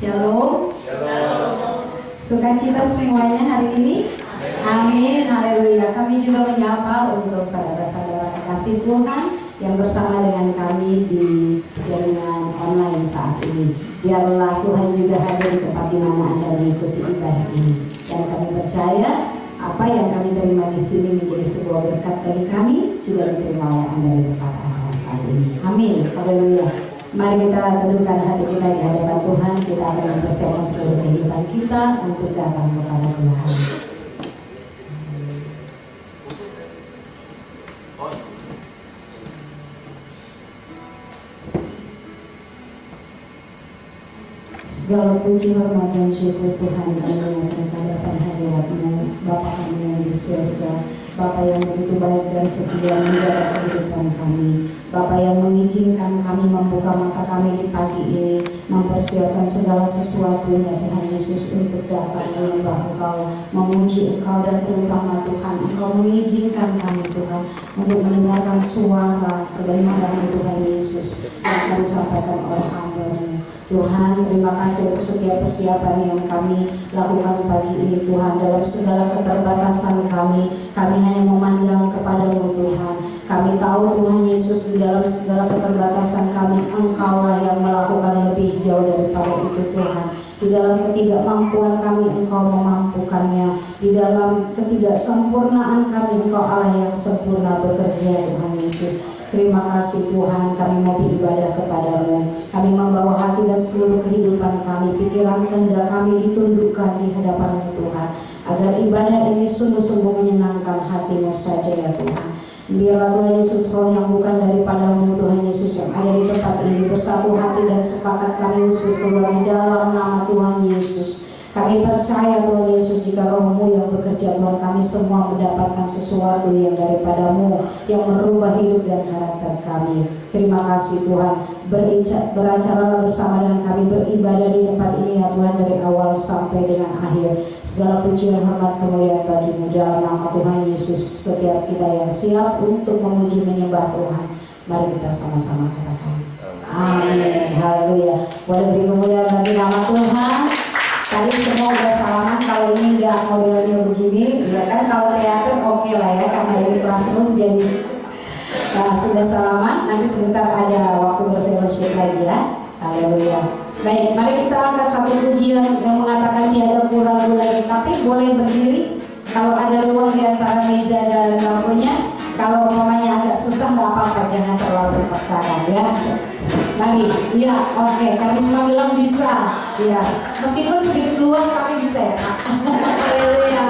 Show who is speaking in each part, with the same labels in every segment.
Speaker 1: Shalom. Sukacita semuanya hari ini. Amin. Haleluya. Kami juga menyapa untuk saudara-saudara kasih Tuhan yang bersama dengan kami di jaringan online saat ini. Biarlah Tuhan juga hadir di tempat di mana Anda mengikuti ibadah ini. Dan kami percaya apa yang kami terima di sini menjadi sebuah berkat bagi kami, juga diterima oleh Anda di tempat Anda saat ini. Amin. Haleluya. Mari kita teduhkan hati kita di hadapan Tuhan. Kita akan mempersiapkan seluruh kehidupan kita untuk datang kepada Tuhan. Segala puji, hormat, dan syukur Tuhan kami menyatakan hadapan hadirat-Mu, Bapa kami yang di surga, Bapa yang begitu baik dan setia menjaga kehidupan kami, Bapa yang mengizinkan kami membuka mata kami di pagi ini, mempersiapkan segala sesuatunya Tuhan Yesus untuk dapat menyembah Engkau, memuji Engkau, dan terutama Tuhan Engkau mengizinkan kami Tuhan untuk mendengarkan suara kebenaran Tuhan Yesus yang akan disampaikan oleh hamba-Mu. Tuhan, terima kasih untuk setiap persiapan yang kami lakukan pagi ini Tuhan. Dalam segala keterbatasan kami hanya memandang kepada-Mu Tuhan. Kami tahu Tuhan Yesus di dalam segala keterbatasan kami, Engkau-lah yang melakukan lebih jauh daripada itu Tuhan. Di dalam ketidakmampuan kami Engkau memampukannya. Di dalam ketidaksempurnaan kami Engkau Allah yang sempurna bekerja Tuhan Yesus. Terima kasih Tuhan, kami mau beribadah kepada-Mu. Kami membawa hati dan seluruh kehidupan kami, pikiran kehendak kami ditundukkan di hadapan-Mu Tuhan, agar ibadah ini sungguh-sungguh menyenangkan hati-Mu saja ya Tuhan. Biarlah Tuhan Yesus Roh yang bukan daripada-Mu Tuhan Yesus yang ada di tempat ini bersatu hati dan sepakat kami usir keluar di dalam nama Tuhan Yesus. Kami percaya Tuhan Yesus jika Roh-Mu yang bekerja Tuhan, kami semua mendapatkan sesuatu yang daripada-Mu yang merubah hidup dan karakter kami. Terima kasih Tuhan, beracaralah bersama dengan kami, beribadah di tempat ini ya Tuhan, dari awal sampai dengan akhir. Segala puji dan hormat kemuliaan bagi-Mu dalam nama Tuhan Yesus. Setiap kita yang siap untuk memuji menyembah Tuhan, mari kita sama-sama katakan amin. Haleluya. Boleh beri kemuliaan bagi nama Tuhan. Tadi semua udah salaman, kalau ini enggak modelnya begini, ya kan, kalau teater oke lah ya, karena ini classroom jadi sudah salaman, nanti sebentar ada waktu berfellowship lagi ya. Haleluya. Baik, mari kita angkat satu pujian yang mengatakan tiada ragu lagi, tapi boleh berdiri kalau ada ruang di antara meja dan bangkunya. Kalau umpamanya agak susah nggak apa-apa, jangan terlalu dipaksakan ya. Mari, iya, oke. Karisma bilang bisa, ya. Meskipun sedikit luas tapi bisa ya. Haleluya.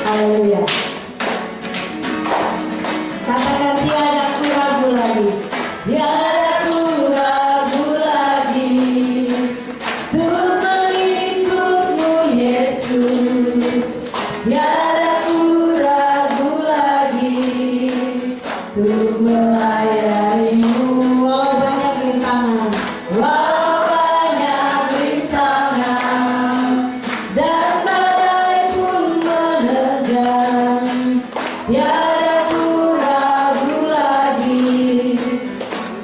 Speaker 1: Haleluya. Katakan tiada ku ragu lagi. Tiada ku ragu lagi untuk mengikut-Mu Yesus. Tiada ku ragu lagi untuk melayani-Mu. Walau banyak rintangan, walau banyak rintangan, dan badai pun menerjang, tiada ku ragu lagi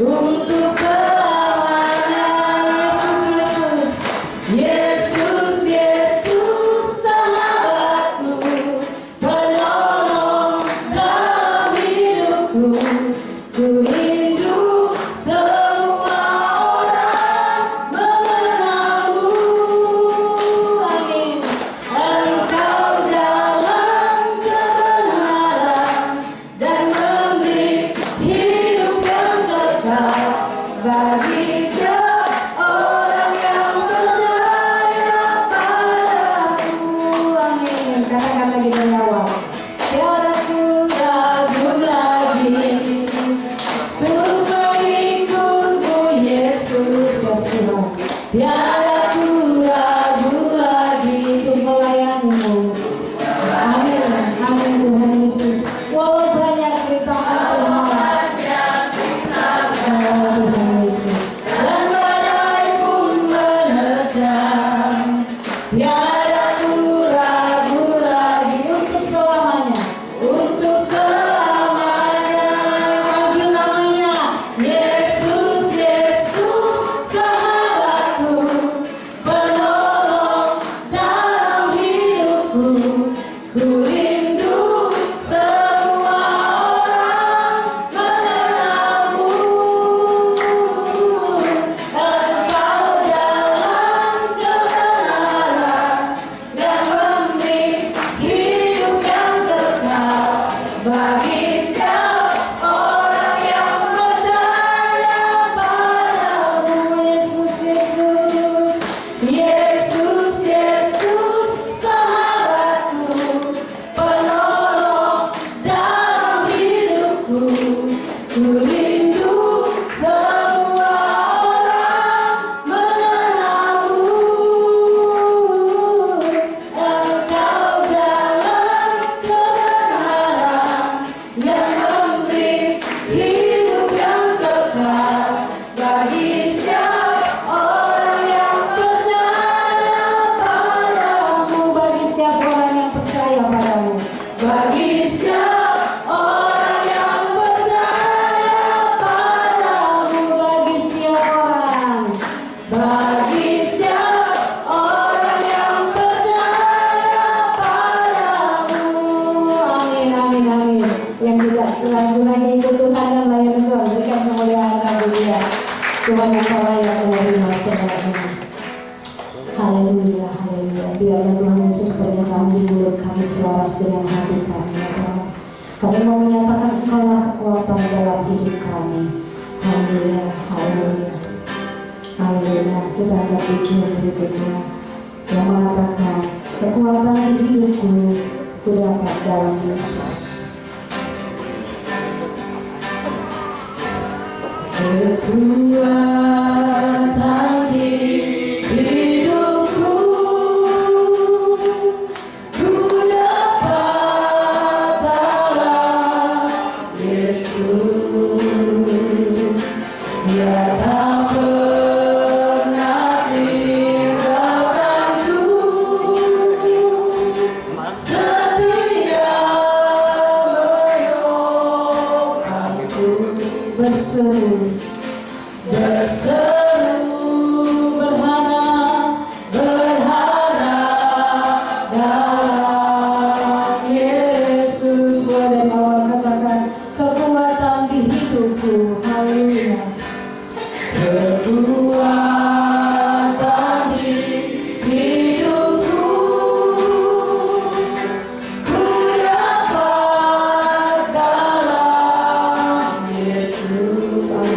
Speaker 1: untuk selamanya. Yesus, Yesus, Yesus, Yesus, sahabatku, penolong dalam hidupku. Ku rindu semua orang mengenal-Mu. Amin. Engkau jalan kebenaran bagi setiap orang yang percaya padamu, bagi setiap orang, bagi setiap orang yang percaya padamu. Amin, amin, amin. Yang tidak lagu-lagu itu Tuhan dan layan Tuhan, berikan kemuliaan bagi Dia. Tuhan yang kau layak menerima segalanya. Haleluya, haleluya. Biarlah Tuhan Yesus pernyataan di mulut kami selaras dengan hati kami, ya Tuhan. Kami mau menyatakan Engkaulah kekuatan dalam hidup kami. Haleluya, haleluya. Haleluya. Kita angkat pujian berikutnya yang mengatakan kekuatan di hidupku kudapat dalam Yesus. Kekuatan di hidupku kudapat dalam Yesus. Dia tak pernah tinggalkanku, setia menyokongku. Berseru, berharap dalam Yesus. Dari awal katakan kekuatan di hidupku. Haleluya. Kekuatan di hidupku kudapat dalam Yesus.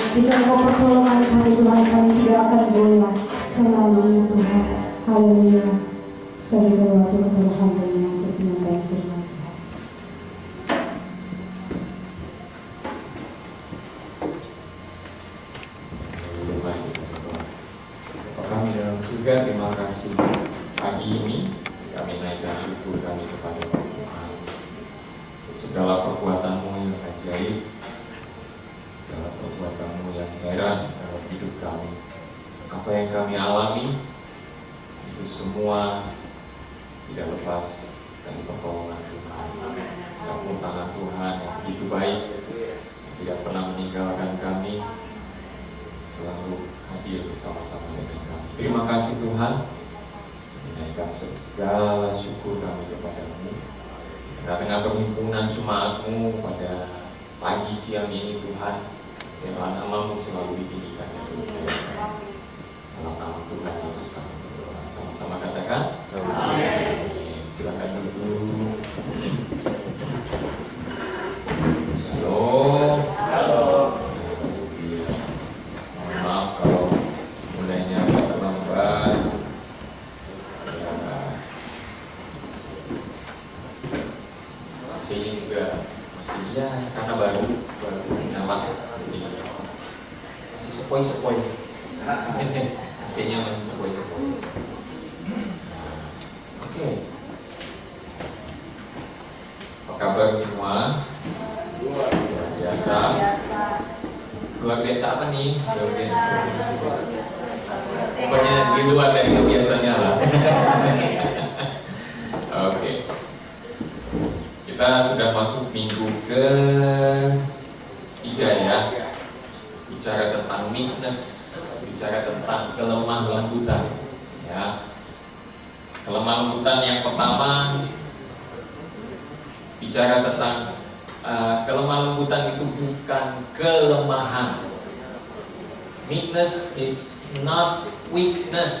Speaker 1: Jika Engkau pertolongan kami Tuhan, kami tidak akan goyah selamanya Tuhan. Haleluya. Saya berikan waktu kepada hamba-Nya untuk menyampaikan firman Tuhan.
Speaker 2: Bapa kami dalam surga, terima kasih pagi ini kami naikkan syukur kami kepada Tuhan untuk segala perbuatan-Mu yang ajaib, segala perbuatan-Mu yang heran dalam hidup kami. Apa yang kami alami itu semua tidak lepas dari pertolongan Tuhan, campur tangan Tuhan yang begitu baik, yang tidak pernah meninggalkan kami, selalu hadir bersama-sama dengan kami. Terima kasih Tuhan, menaikkan segala syukur kami kepada-Mu. Di tengah-tengah perhimpunan jemaat-Mu pada pagi siang ini Tuhan, biarlah nama-Mu selalu ditinggikan dan dimuliakan. Dalam nama Tuhan Yesus kami berdoa. Sama-sama katakan amin. Silakan duduk. Shalom. Halo. Mohon maaf kalau mulainya agak terlambat. AC-nya juga masih ya karena baru nyala, jadi masih sepoi-sepoi. AC-nya masih sepoi-sepoi. Oke. Apa kabar semua? Luar biasa. Luar biasa apa nih? Luar biasa. Pokoknya di luar dari biasanya lah. Oke. Kita sudah masuk minggu ke-3 ya. Bicara tentang meekness, bicara tentang kelemah lembutan ya. Kelemah lembutan yang pertama bicara tentang kelemah lembutan itu bukan kelemahan. Meekness is not weakness.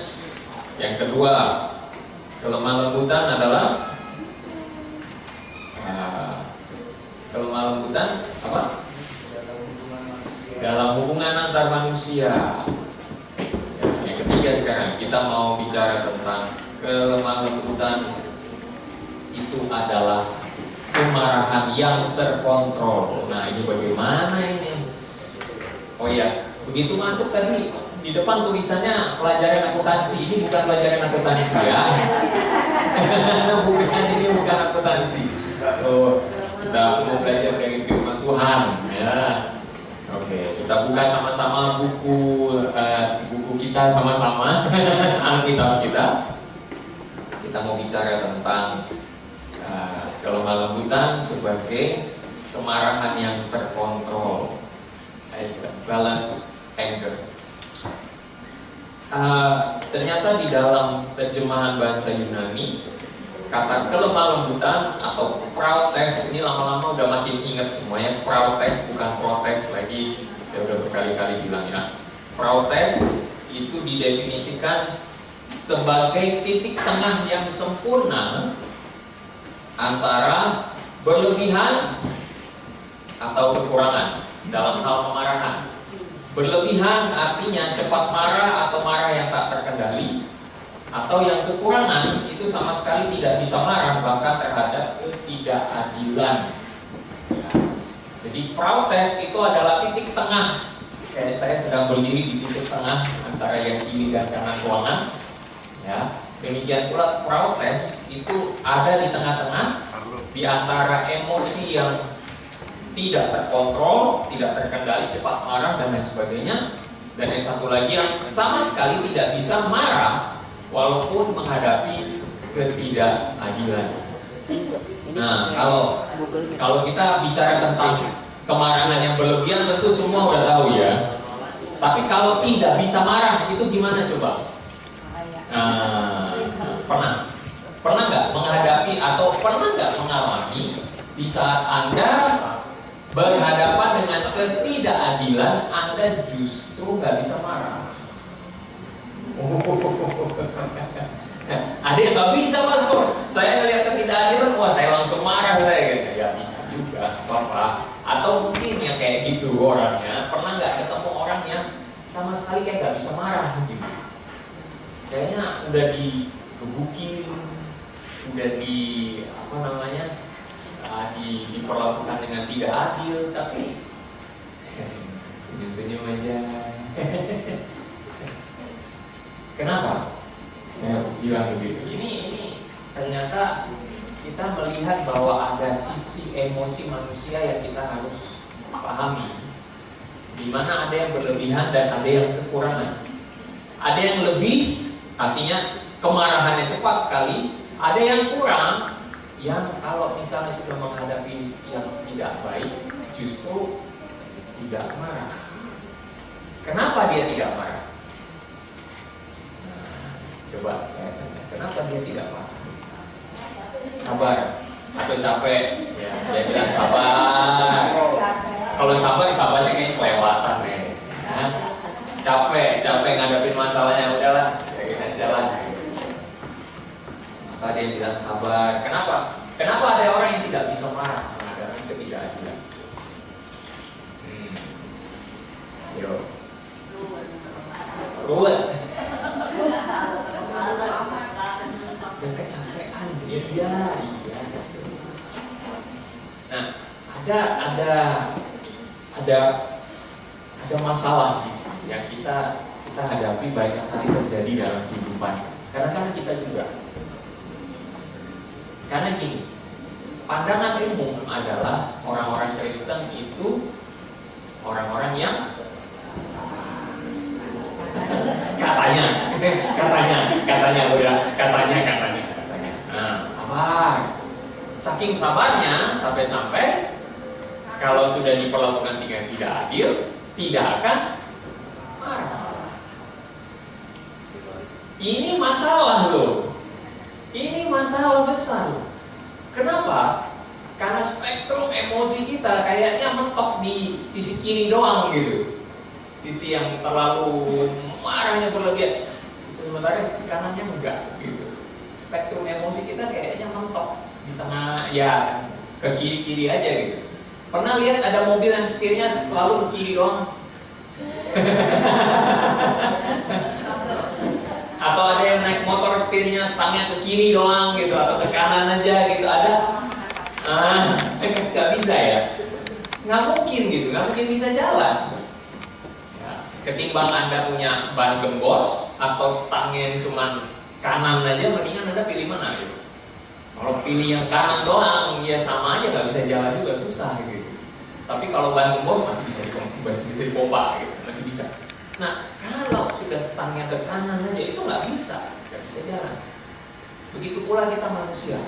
Speaker 2: Yang kedua, kelemah lembutan adalah kelemah lembutan apa? Dalam hubungan antar manusia. Ya, yang ketiga sekarang kita mau bicara tentang kelemah lembutan itu adalah kemarahan yang terkontrol. Nah, ini bagaimana ini? Oh ya, begitu masuk tadi di depan tulisannya pelajaran akuntansi. Ini bukan pelajaran akuntansi ya. Bukan, ini bukan akuntansi. So, kita mau belajar dari firman Tuhan ya. Oke, kita buka sama-sama buku kita sama-sama. Alkitab kita. Kita mau bicara tentang kelemah lembutan sebagai kemarahan yang terkontrol, balance anger. Ternyata di dalam terjemahan bahasa Yunani, kata kelemah lembutan atau protes ini lama-lama udah makin ingat semuanya. Protes bukan protes lagi, saya udah berkali-kali bilang ya. Protes itu didefinisikan sebagai titik tengah yang sempurna antara berlebihan atau kekurangan dalam hal kemarahan. Berlebihan artinya cepat marah atau marah yang tak terkendali, atau yang kekurangan itu sama sekali tidak bisa marah, bahkan terhadap ketidakadilan. Ya. Jadi protes itu adalah titik tengah. Kayak saya sedang berdiri di titik tengah antara yang kiri dan kanan ruangan. Ya. Demikian pula protes itu ada di tengah-tengah di antara emosi yang tidak terkontrol, tidak terkendali, cepat marah dan lain sebagainya, dan yang satu lagi yang sama sekali tidak bisa marah walaupun menghadapi ketidakadilan. Nah, kalau kita bicara tentang kemarahan yang berlebihan, tentu semua udah tahu ya. Tapi kalau tidak bisa marah, itu gimana coba? Pernah nggak menghadapi atau pernah nggak mengalami di saat Anda berhadapan dengan ketidakadilan, Anda justru nggak bisa marah? Ada yang nggak bisa, Mas. Saya melihat ketidakadilan, wah saya langsung marah saya gitu. Ya bisa juga, apa? Atau mungkin yang kayak gitu orangnya, pernah nggak ketemu orang yang sama sekali kayak nggak bisa marah gitu? Kayaknya udah digebukin, udah diperlakukan dengan tidak adil, tapi senyum-senyum aja. Kenapa? Saya bilang begitu. Ini ternyata kita melihat bahwa ada sisi emosi manusia yang kita harus pahami, di mana ada yang berlebihan dan ada yang kekurangan. Ada yang lebih, artinya kemarahannya cepat sekali. Ada yang kurang, yang kalau misalnya sudah menghadapi yang tidak baik, justru tidak marah. Kenapa dia tidak marah? Coba saya tanya, kenapa dia tidak marah? Sabar atau capek? Ya, dia bilang sabar. Kalau sabarnya kayak kelewatan ya. Capek ngadepin masalahnya, udahlah, kayak aja lah. Maka dia bilang sabar. Kenapa ada orang yang tidak bisa marah menghadapi ketidakadilan? Ruwet. Dan kecapean. Iya. Nah, ada masalah di sini yang kita hadapi banyak kali terjadi dalam kehidupan. Kadang-kadang kita juga. Karena gini, pandangan umum adalah orang-orang Kristen itu orang-orang yang sabar. Katanya. Nah, sabar. Saking sabarnya sampai kalau sudah diperlakukan dengan tidak adil, tidak akan marah. Ini masalah loh. Ini masalah besar. Kenapa? Karena spektrum emosi kita kayaknya mentok di sisi kiri doang gitu. Sisi yang terlalu marahnya berlebihan. Sementara sisi kanannya enggak gitu. Spektrum emosi kita kayaknya mentok di tengah, ya ke kiri-kiri aja gitu. Pernah lihat ada mobil yang setirnya selalu ke kiri doang? Atau ada yang naik motor setirnya stangnya ke kiri doang gitu, atau ke kanan aja gitu, ada? Nggak bisa ya? Nggak mungkin gitu, nggak mungkin bisa jalan. Ya, ketimbang Anda punya ban gembos atau stangnya yang cuma kanan aja, mendingan Anda pilih mana gitu. Kalau pilih yang kanan doang, ya sama aja nggak bisa jalan juga, susah gitu. Tapi kalau ban gembos masih bisa dipompa gitu, masih bisa. Nah, kalau sudah stangnya ke kanan aja itu nggak bisa jalan. Begitu pula kita manusia.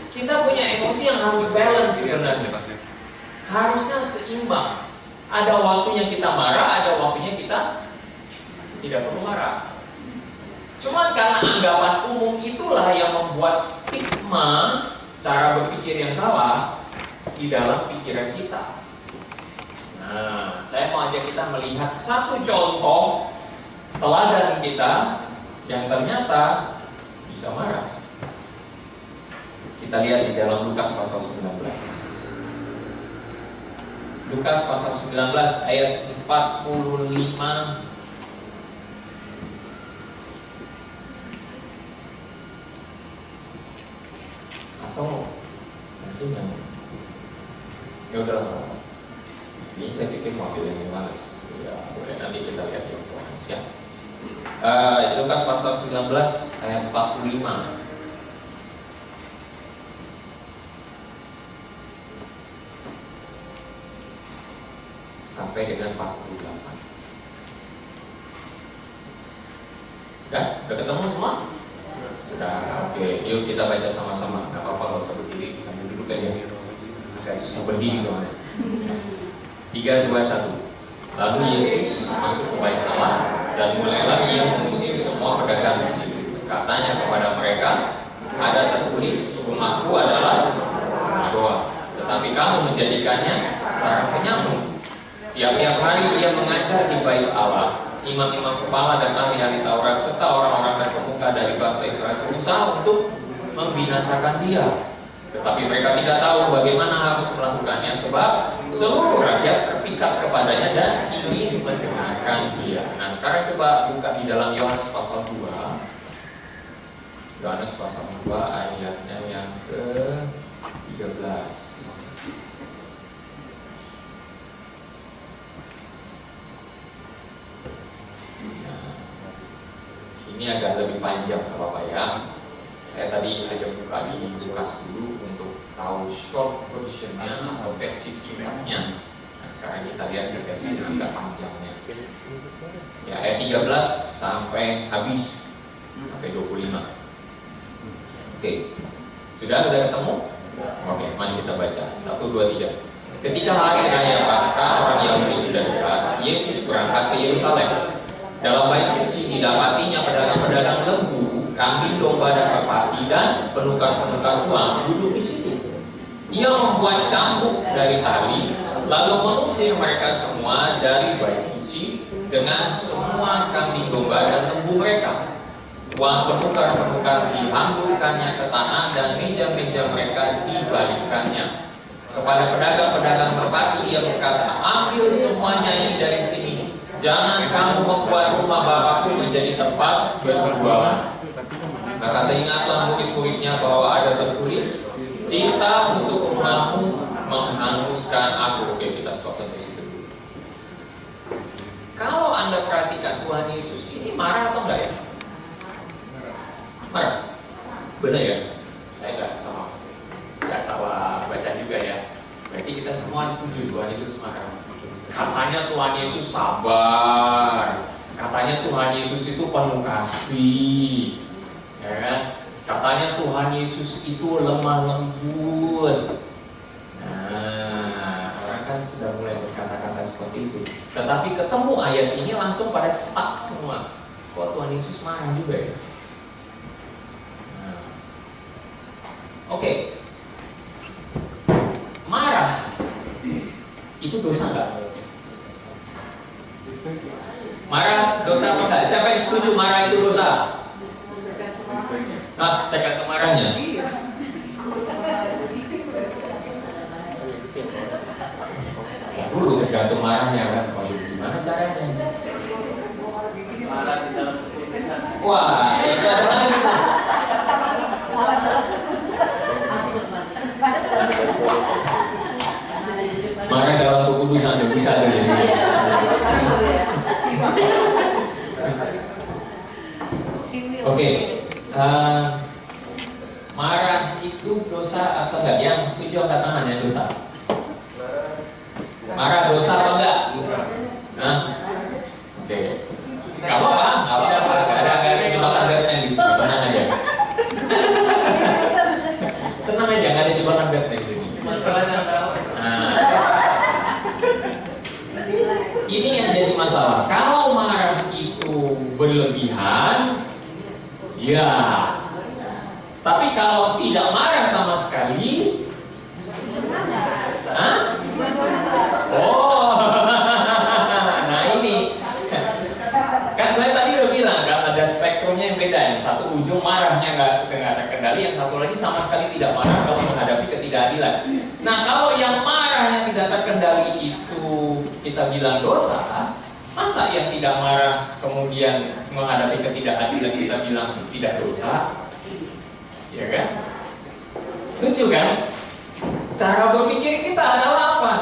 Speaker 2: Kita punya emosi yang harus balance sebenarnya. Harusnya seimbang. Ada waktunya kita marah, ada waktunya kita tidak perlu marah. Cuma karena anggapan umum itulah yang membuat stigma cara berpikir yang salah di dalam pikiran kita. Nah, saya mau ajak kita melihat satu contoh teladan kita yang ternyata bisa marah. Kita lihat di dalam Lukas pasal 19. Lukas pasal 19 ayat 45 atau mungkin ya udah. Ini saya pikir mobil yang males. Ya, boleh nanti kita lihat di Indonesia. Lukas pasal 19 ayat 45. Sampai dengan 48. Udah ketemu semua? Sudah, oke. Yuk kita baca sama-sama. Gak apa-apa, nggak usah berdiri, sambil duduk aja. Agak susah berdiri soalnya. 3, 2, 1. Lalu Yesus masuk ke bait Allah dan mulailah ia mengusir semua pedagang di situ. Katanya kepada mereka, ada tertulis, rumahku adalah rumah doa, tetapi kamu menjadikannya sarang penyamun. Tiap-tiap hari ia mengajar di bait Allah. Imam-imam kepala dan ahli-ahli Taurat serta orang-orang terkemuka dari bangsa Israel berusaha untuk membinasakan dia. Tetapi mereka tidak tahu bagaimana harus melakukannya, sebab seluruh rakyat terpikat kepadanya dan ingin mendengarkan dia. Nah, sekarang coba buka di dalam Yohanes pasal 2. Yohanes pasal 2 ayatnya yang ke-13. Nah, ini agak lebih panjang Bapak ya. Saya tadi aja buka di Lukas dulu untuk tahu short versionnya atau versi singkatnya. Nah, sekarang kita lihat di versi yang agak panjangnya. Ya, ayat 13 sampai habis, sampai 25. Oke, sudah ketemu? Oke, mari kita baca. 1, 2, 3. Ketika hari raya Paskah orang Yahudi sudah dekat, Yesus berangkat ke Yerusalem. Dalam bait suci didapatinya pedagang-pedagang lembu, kambing domba dan merpati dan penukar-penukar uang duduk di situ. Ia membuat cambuk dari tali, lalu mengusir mereka semua dari bait suci dengan semua kambing domba dan lembu mereka. Uang penukar-penukar dihamburkannya ke tanah dan meja-meja mereka dibalikkannya. Kepada pedagang-pedagang merpati ia berkata, ambil semuanya ini dari sini. Jangan kamu membuat rumah Bapakku menjadi tempat berjualan. Maka teringatlah murid-muridnya bahwa ada tertulis, cinta untuk rumahmu menghanguskan aku. Oke, kita stop sampai situ dulu. Kalau Anda perhatikan Tuhan Yesus ini marah atau enggak ya? Marah. Benar ya? Saya nggak salah baca juga ya. Berarti kita semua setuju Tuhan Yesus marah. Katanya Tuhan Yesus sabar, katanya Tuhan Yesus itu penuh kasih, ya kan? Katanya Tuhan Yesus itu lemah lembut. Nah, orang kan sudah mulai berkata-kata seperti itu. Tetapi ketemu ayat ini langsung pada stuck semua. Kok Tuhan Yesus marah juga ya? Nah. Oke. Marah itu dosa nggak? Marah dosa apa enggak? Siapa yang setuju marah itu dosa? Nah, tergantung marahnya. Dulu tergantung marahnya kan. Waduh, gimana caranya? Wah, itu ada lagi tuh. Marah dalam kekudusan bisa ada. Oke, marah itu dosa atau enggak? Yang setuju angkat tangan ya, dosa. Marah dosa apa enggak? Nah, oke. Gak apa-apa. Gak ada jebakan Batman di sini, tenang aja. Tenang aja, gak ada jebakan Batman di sini. Nah, ini yang jadi masalah. Kalau marah itu berlebihan, ya. Tapi kalau tidak marah sama sekali, oh, nah ini, kan saya tadi udah bilang kan ada spektrumnya yang beda. Yang satu ujung marahnya nggak terkendali, yang satu lagi sama sekali tidak marah kalau menghadapi ketidakadilan. Nah, kalau yang marahnya tidak terkendali itu kita bilang dosa, masa yang tidak marah kemudian menghadapi ketidakadilan kita bilang tidak dosa? Ya kan? Lucu kan? Cara berpikir kita adalah apa?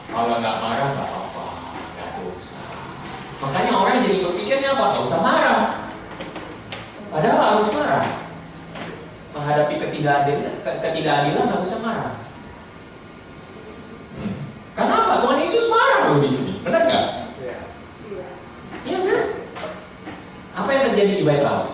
Speaker 2: Kalau nggak marah nggak apa-apa, nggak dosa. Makanya orang jadi berpikirnya apa? Nggak usah marah. Padahal harus marah. Menghadapi ketidakadilan nggak usah marah. Kenapa? Tuhan Yesus marah loh di sini, benar nggak? Iya kan? Apa yang terjadi di bait Allah?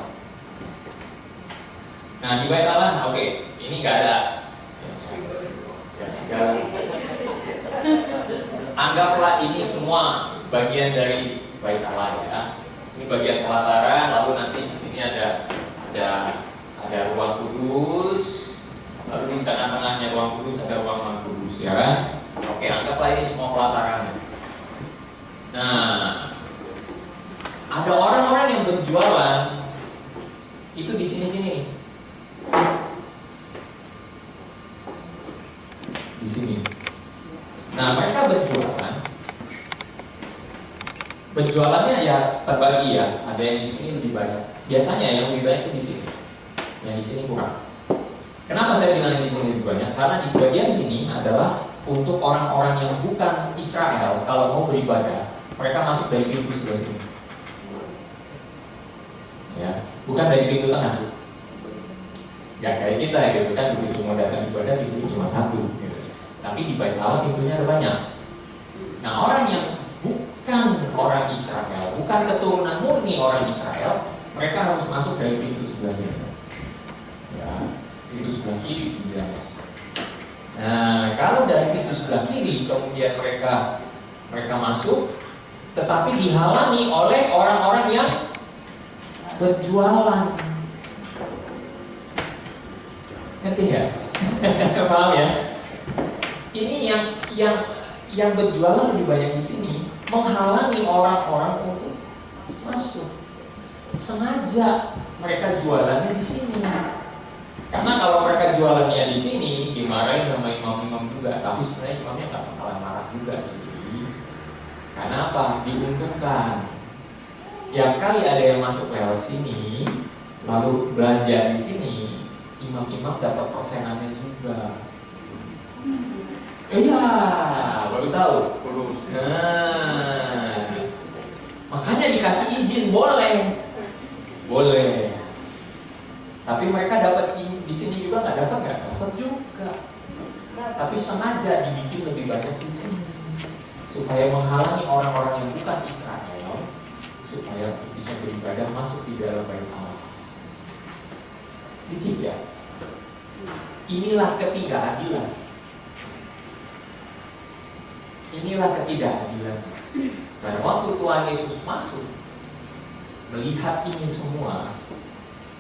Speaker 2: Anggaplah ini semua bagian dari bait Allah ya. Ini bagian pelataran, lalu nanti di sini ada ruang kudus, lalu di tengah-tengahnya ruang kudus ada ruang Maha Kudus ya kan? Oke, anggaplah ini semua pelatarannya. Nah, ada orang-orang yang berjualan itu di sini-sini. Di sini. Nah, mereka berjualannya ya terbagi ya. Ada yang di sini lebih banyak. Biasanya yang lebih banyak itu di sini. Yang di sini kurang. Kenapa saya bilang di sini lebih banyak? Karena di bagian sini adalah untuk orang-orang yang bukan Israel. Kalau mau beribadah, mereka masuk dari pintu sebelah sini. Ya, bukan dari pintu tengah. Ya kayak kita gitu kan, begitu mau datang ibadah pintu cuma satu. Gitu. Tapi di bait Allah pintunya ada banyak. Nah, orang yang bukan orang Israel, bukan keturunan murni orang Israel, mereka harus masuk dari pintu sebelah sini. Ya, pintu sebelah kiri bilangnya. Nah, kalau dari pintu sebelah kiri kemudian mereka masuk, tetapi dihalangi oleh orang-orang yang berjualan. Ngerti ya? Paham ya? Ini yang berjualan lebih banyak di sini, menghalangi orang-orang untuk masuk. Sengaja mereka jualannya di sini. Karena kalau mereka jualannya di sini, dimarahin sama imam-imam juga. Tapi sebenarnya imamnya nggak bakalan marah juga sih. Karena apa? Diuntungkan. Yang kali ada yang masuk lewat sini, lalu belanja di sini, imam-imam dapat persenannya juga. Iya, baru tahu. Nah, makanya dikasih izin boleh. Tapi mereka dapat di sini juga nggak dapat juga. Tapi sengaja dibikin lebih banyak di sini supaya menghalangi orang-orang yang bukan Israel supaya bisa beribadah masuk di dalam bait Allah. Licik ya? Inilah ketidakadilan. Dan waktu Tuhan Yesus masuk melihat ini semua,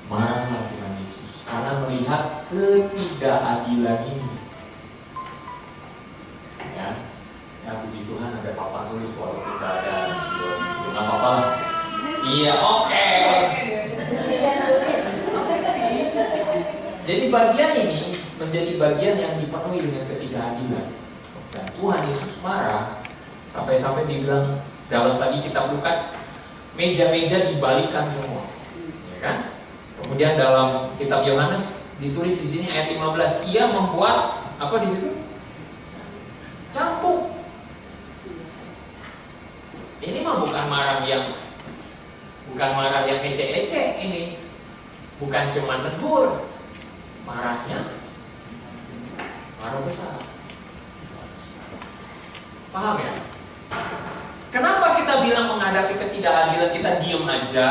Speaker 2: marahlah Tuhan Yesus karena melihat ketidakadilan ini. Ya puji Tuhan ada papan tulis walaupun tidak ada nggak apa-apa. Iya, oke. Jadi bagian ini menjadi bagian yang dipenuhi dengan ketidakadilan. Dan Tuhan Yesus marah sampai-sampai dibilang dalam tadi kitab Lukas, meja-meja dibalikan semua, ya kan? Kemudian dalam kitab Yohanes ditulis di sini ayat 15, ia membuat apa di situ? Campur. Ini mah bukan marah yang ecek-ecek ini, bukan cuma negur, marahnya marah besar. Paham ya? Kenapa kita bilang menghadapi ketidakadilan kita diem aja,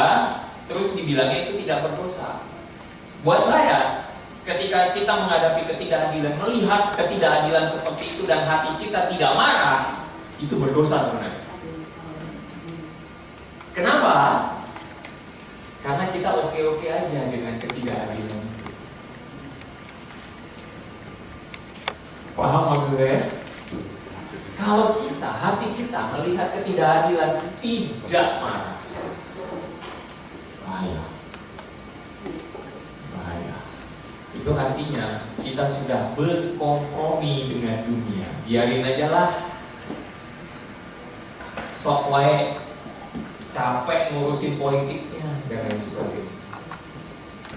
Speaker 2: terus dibilangnya itu tidak berdosa? Buat saya, ketika kita menghadapi ketidakadilan, melihat ketidakadilan seperti itu dan hati kita tidak marah, itu berdosa sebenarnya. Kenapa? Karena kita oke-oke aja dengan ketidakadilan. Paham maksud saya? Kalau hati kita melihat ketidakadilan tidak marah, bahaya. Itu artinya kita sudah berkompromi dengan dunia. Biarin aja lah, sok wae capek ngurusin politiknya dan lain sebagainya.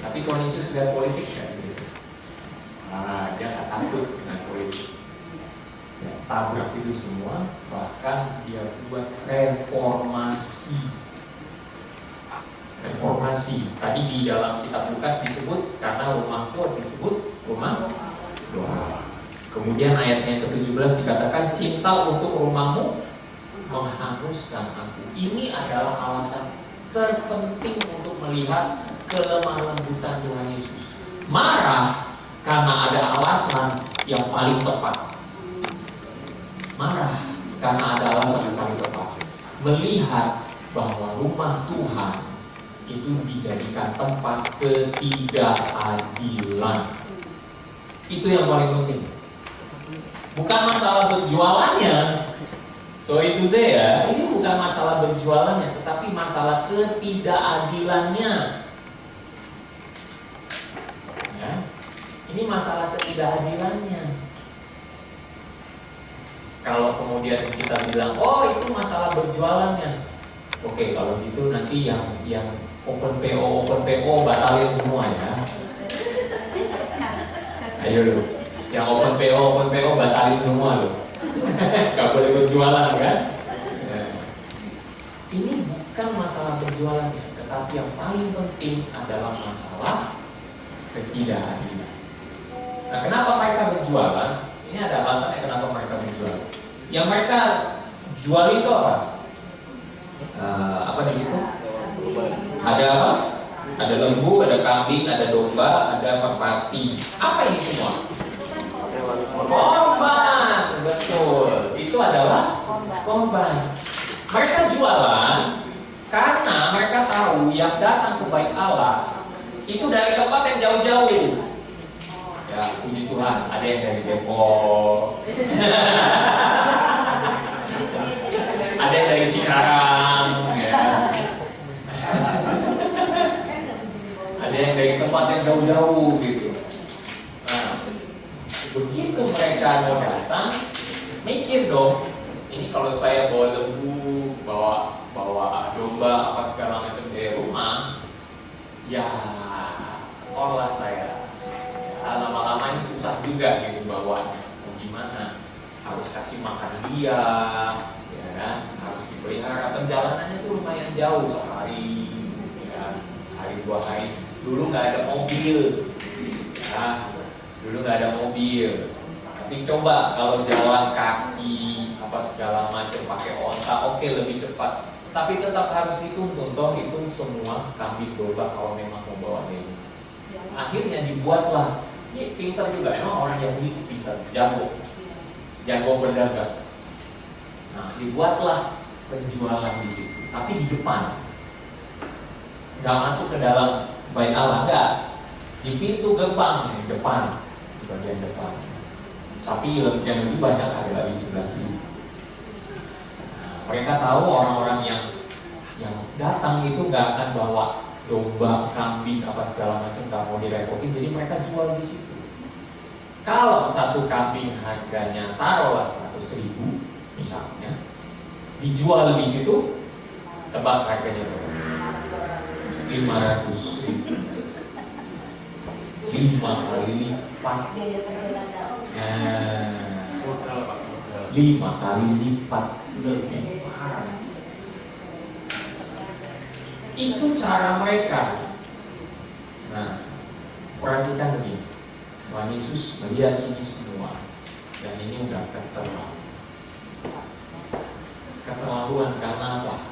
Speaker 2: Tapi Tuhan Yesus lihat politik kan gitu. Dia nggak takut dengan politik. Ya, tabrak itu semua, bahkan dia buat reformasi. Tadi di dalam kitab Lukas disebut karena rumahku disebut rumah doa. Kemudian ayatnya ke-17 dikatakan cinta untuk rumahmu menghanguskan aku. Ini adalah alasan terpenting untuk melihat kelemah lembutan Tuhan Yesus. Marah karena ada alasan yang paling tepat. Marah karena melihat bahwa rumah Tuhan itu dijadikan tempat ketidakadilan. Itu yang paling penting. Bukan masalah berjualannya. So itu saya, ini bukan masalah berjualannya, tetapi masalah ketidakadilannya. Ya, ini masalah ketidakadilannya. Kalau kemudian kita bilang, oh itu masalah berjualannya, oke, kalau gitu nanti yang open PO batalin semua ya. Ayo loh, yang open PO batalin semua loh. Gak boleh berjualan kan? Ini bukan masalah berjualannya, tetapi yang paling penting adalah masalah ketidakadilan. Nah, kenapa mereka berjualan? Ini ada alasannya kenapa mereka berjualan. Yang mereka jual itu apa? Apa di situ? Ada apa? Ada lembu, ada kambing, ada domba, ada merpati. Apa ini semua? Korban, betul. Itu adalah korban. Mereka jualan karena mereka tahu yang datang ke bait Allah itu dari tempat yang jauh-jauh. Ya, puji Tuhan, ada yang dari Depok, ada yang dari Cikarang, ya. Ada yang dari tempat yang jauh-jauh gitu. Nah, begitu mereka mau datang, mikir dong, ini kalau saya bawa lembu, bawa domba, apa segala macam dari rumah, ya olah saya. Lama-lama ini susah juga gitu bawanya. Mau gimana? Harus kasih makan dia, ya kan? Harus dipelihara. Perjalanannya tuh lumayan jauh, sehari, ya, sehari 2 hari. Dulu nggak ada mobil, ya. Dulu nggak ada mobil. Tapi coba kalau jalan kaki, apa segala macam pakai onta, oke, lebih cepat. Tapi tetap harus dituntun. Toh itu semua kambing domba kalau memang mau bawa ini. Akhirnya dibuatlah. Ini pintar juga, emang orang Yahudi itu pintar, jago berdagang. Nah, dibuatlah penjualan di situ, tapi di depan, nggak masuk ke dalam bait Allah, nggak, di pintu gerbang di depan, di bagian depan. Tapi yang lebih banyak adalah di sebelah kiri. Nah, mereka tahu orang-orang yang datang itu nggak akan bawa domba, kambing, apa segala macam, nggak mau direpotin, jadi mereka jual di situ. Kalau satu kambing harganya taruhlah 100.000 misalnya, dijual di situ, tebak harganya berapa? 500.000. 5 kali lipat. Nah, 5 kali lipat lebih parah. Itu cara mereka. Nah, perhatikan ini. Tuhan Yesus melihat ini semua, dan ini udah keterlaluan. Karena apa?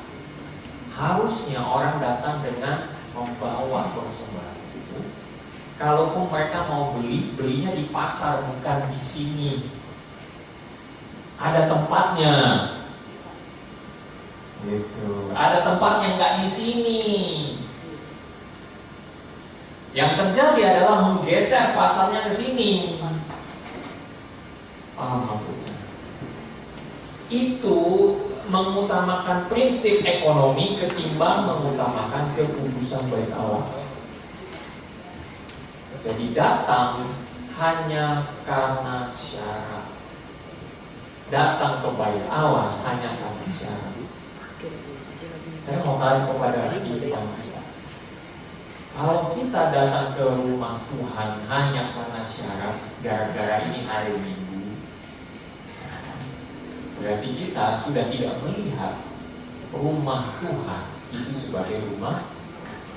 Speaker 2: Harusnya orang datang dengan membawa persembahan itu. Kalaupun mereka mau belinya di pasar, bukan di sini. Ada tempatnya. Gitu. Ada tempatnya, nggak di sini. Yang terjadi adalah menggeser pasarnya ke sini. Paham maksudnya? Itu mengutamakan prinsip ekonomi ketimbang mengutamakan kekudusan bait Allah. Jadi datang hanya karena syarat. Datang ke bait Allah hanya karena syarat. Saya mau tarik kepada kehidupan kita. Kalau kita datang ke rumah Tuhan hanya karena syarat, gara-gara ini hari Minggu, berarti kita sudah tidak melihat rumah Tuhan itu sebagai rumah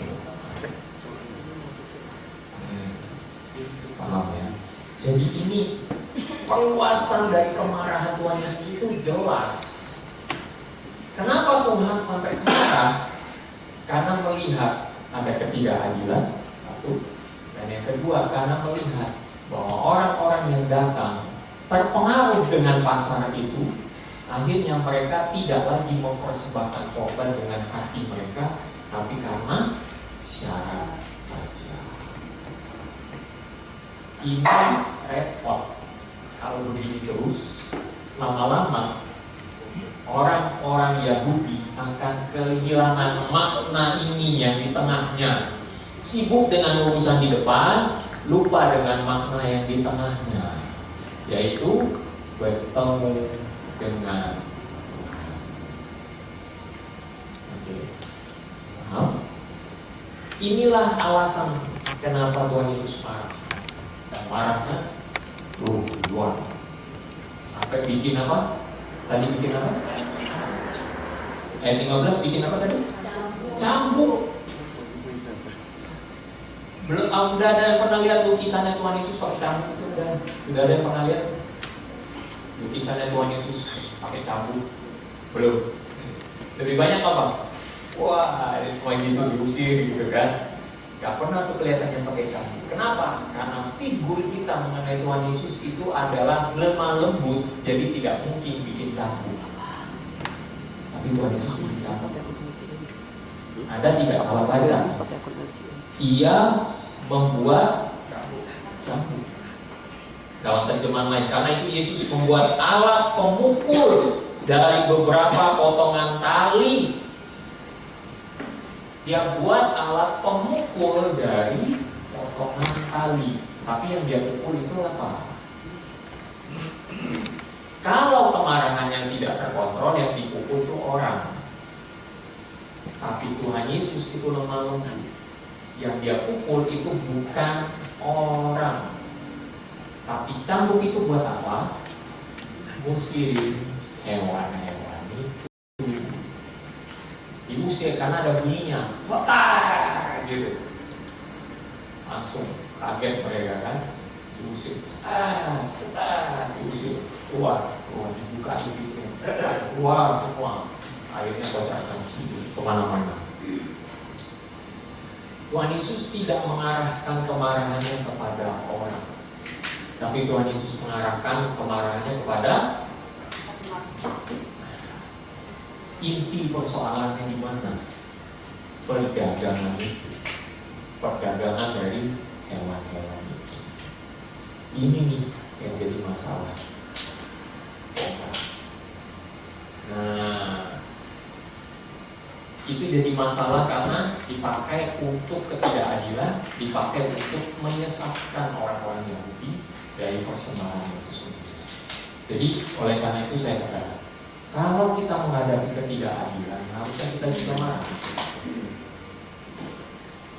Speaker 2: Tuhan. Paham ya? Jadi ini perluasan dari kemarahan Tuhan Yesus itu jelas. Kenapa Tuhan sampai marah? Karena melihat ada ketidakadilan, satu. Dan yang kedua, karena melihat bahwa orang-orang yang datang terpengaruh dengan pasar itu, Akhirnya mereka tidak lagi mempersembahkan korban dengan hati mereka, tapi karena syarat saja. Ini repot. Kalau begini terus, lama-lama orang-orang Yahudi akan kehilangan makna ini yang di tengahnya. Sibuk dengan urusan di depan, lupa dengan makna yang di tengahnya, yaitu bertemu dengan Tuhan. Oke. Paham? Inilah alasan kenapa Tuhan Yesus marah. Dan marahnya luar. Sampai bikin apa? Tadi bikin apa? Ayat 15 bikin apa tadi? Cambuk. Belum, udah ada yang pernah lihat lukisannya Tuhan Yesus pakai cambuk itu? Udah ada yang pernah lihat lukisannya Tuhan Yesus pakai cambuk? Belum. Lebih banyak apa? Wah, semua gitu diusir gitu kan? Gak pernah tuh kelihatan yang pakai cambuk. Kenapa? Karena figur kita mengenai Tuhan Yesus itu adalah lemah lembut, jadi tidak mungkin bikin cambuk. Tapi Tuhan Yesus bikin cambuk. Anda tidak salah baca. Ia membuat cambuk. Dalam terjemahan lain, karena itu Yesus membuat alat pemukul dari beberapa potongan tali. Dia buat alat pemukul dari potongan tali. Tapi yang dia pukul itu apa? Kalau kemarahan yang tidak terkontrol, yang dipukul itu orang. Tapi Tuhan Yesus itu lemah lembut. Yang dia pukul itu bukan orang. Tapi cambuk itu buat apa? Musirin hewan-hewan itu. Diusir karena ada bunyinya, cetar gitu. Langsung kaget mereka kan, diusir, cetar, diusir, keluar, dibuka pintunya, keluar semua. Akhirnya kocarkan kemana-mana. Tuhan Yesus tidak mengarahkan kemarahannya kepada orang, tapi Tuhan Yesus mengarahkan kemarahannya kepada inti persoalannya di mana? Perdagangan itu, perdagangan dari hewan-hewan itu. Ini nih yang jadi masalah. Nah, itu jadi masalah karena dipakai untuk ketidakadilan, dipakai untuk menyesatkan orang-orang Yahudi dari persembahan yang sesungguhnya. Jadi oleh karena itu saya katakan, kalau kita menghadapi ketidakadilan, harusnya kita juga marah.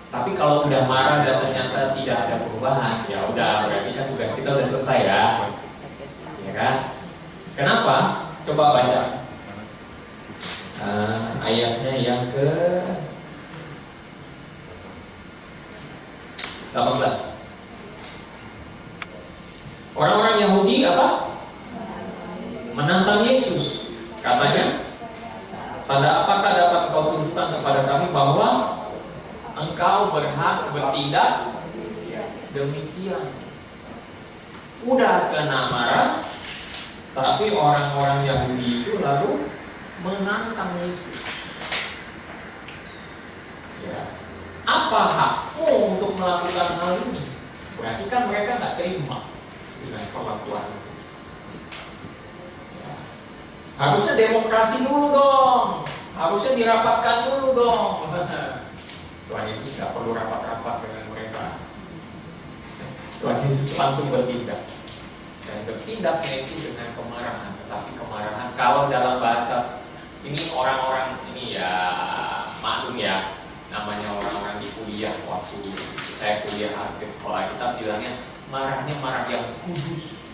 Speaker 2: Tapi kalau udah marah dan ternyata tidak ada perubahan, ya udah, berarti kan tugas kita udah selesai ya, ya kan? Kenapa? Coba baca ayatnya yang ke 18. Orang-orang Yahudi apa? Menantang Yesus. Katanya, tanda apakah dapat kau tunjukkan kepada kami bahwa engkau berhak bertindak demikian? Udah kena marah, tapi orang-orang Yahudi itu lalu menantang Yesus. Ya, apa hakmu untuk melakukan hal ini? Berarti kan mereka nggak terima dengan perlakuan. Harusnya demokrasi dulu dong, harusnya dirapatkan dulu dong. Tuhan Yesus tidak perlu rapat-rapat dengan mereka. Tuhan Yesus langsung bertindak. Dan bertindaknya itu dengan kemarahan. Tetapi kemarahan, kalau dalam bahasa ini orang-orang ini ya maklum ya, namanya orang-orang di kuliah, waktu saya kuliah akhir sekolah kita bilangnya marahnya marah yang kudus.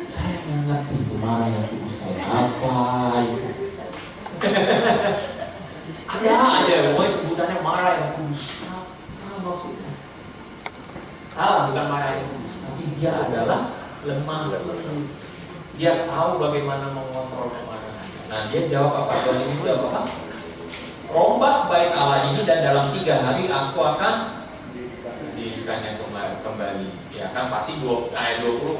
Speaker 2: Saya nggak ngerti itu marah yang kudus kayak apa itu. Ada aja, pokoknya sebutannya marah yang kudus. Apa maksudnya? Salah, bukan marah yang kudus, tapi dia adalah lemah lembut. Dia tahu bagaimana mengontrol kemarahannya. Nah, dia jawab apa? Tuhan Yesus jawab apa? Rombak bait Allah ini dan dalam 3 hari aku akan didirikannya kembali. Ya kan pasti 20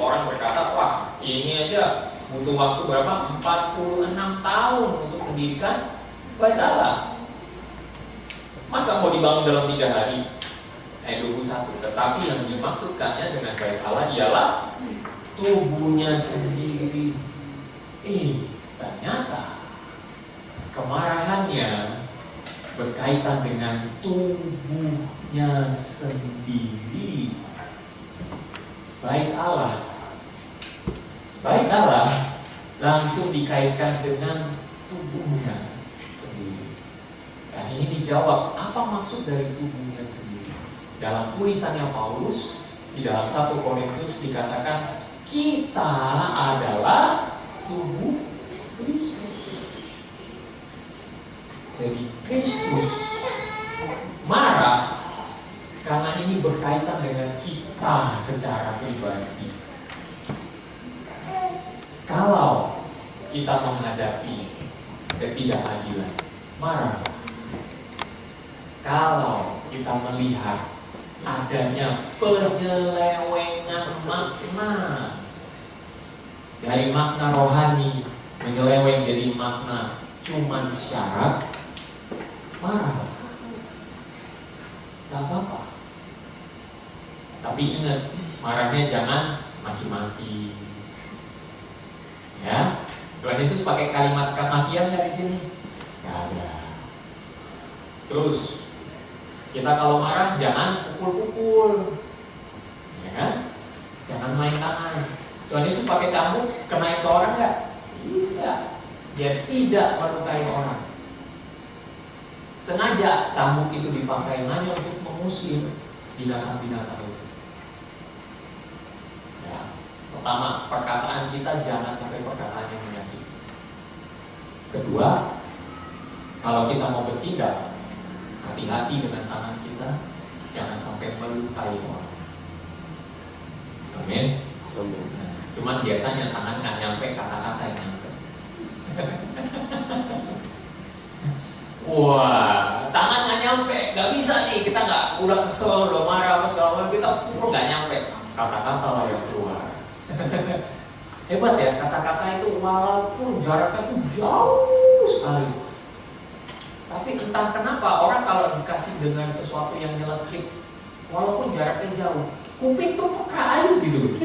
Speaker 2: orang berkata, wah ini aja butuh waktu berapa? 46 tahun untuk mendirikan bait Allah. Masa mau dibangun dalam 3 hari? 21. Tetapi yang dimaksudkannya dengan bait Allah ialah tubuhnya sendiri. Ternyata kemarahannya berkaitan dengan tubuhnya sendiri. Bait Allah langsung dikaitkan dengan tubuhnya sendiri. Dan ini dijawab, apa maksud dari tubuhnya sendiri? Dalam tulisannya Paulus di dalam 1 Korintus dikatakan, kita adalah tubuh Kristus. Jadi Kristus marah karena ini berkaitan dengan kita secara pribadi. Kalau kita menghadapi ketidakadilan, marah. Kalau kita melihat adanya penyelewengan makna dari makna rohani menyeleweng jadi makna cuman syarat, marah. Gak apa-apa. Tapi ingat, marahnya jangan maki-maki. Ya, Tuhan Yesus pakai kalimat kematian nggak di sini? Gak ada. Terus kita kalau marah jangan pukul-pukul, ya kan? Jangan main tangan. Tuhan Yesus pakai cambuk kenain ke orang nggak? Tidak. Dia tidak melukai orang. Sengaja cambuk itu dipakai hanya untuk mengusir binatang-binatang itu. Ya, pertama, perkataan kita jangan sampai perkataan yang menyakiti. Kedua, kalau kita mau bertindak, hati-hati dengan tangan kita, jangan sampai melukai orang. Amin. Nah, cuman biasanya tangan nggak nyampe, kata-kata yang nyampe. Wah, tangan nggak nyampe, nggak bisa nih, kita nggak, udah kesel, udah marah, apa segala macam, kita pukul nggak nyampe, kata-kata lah yang keluar. Hebat ya, kata-kata itu walaupun jaraknya itu jauh sekali, tapi entah kenapa orang kalau dikasih dengan sesuatu yang nyelekit, walaupun jaraknya jauh, kuping tuh peka aja gitu.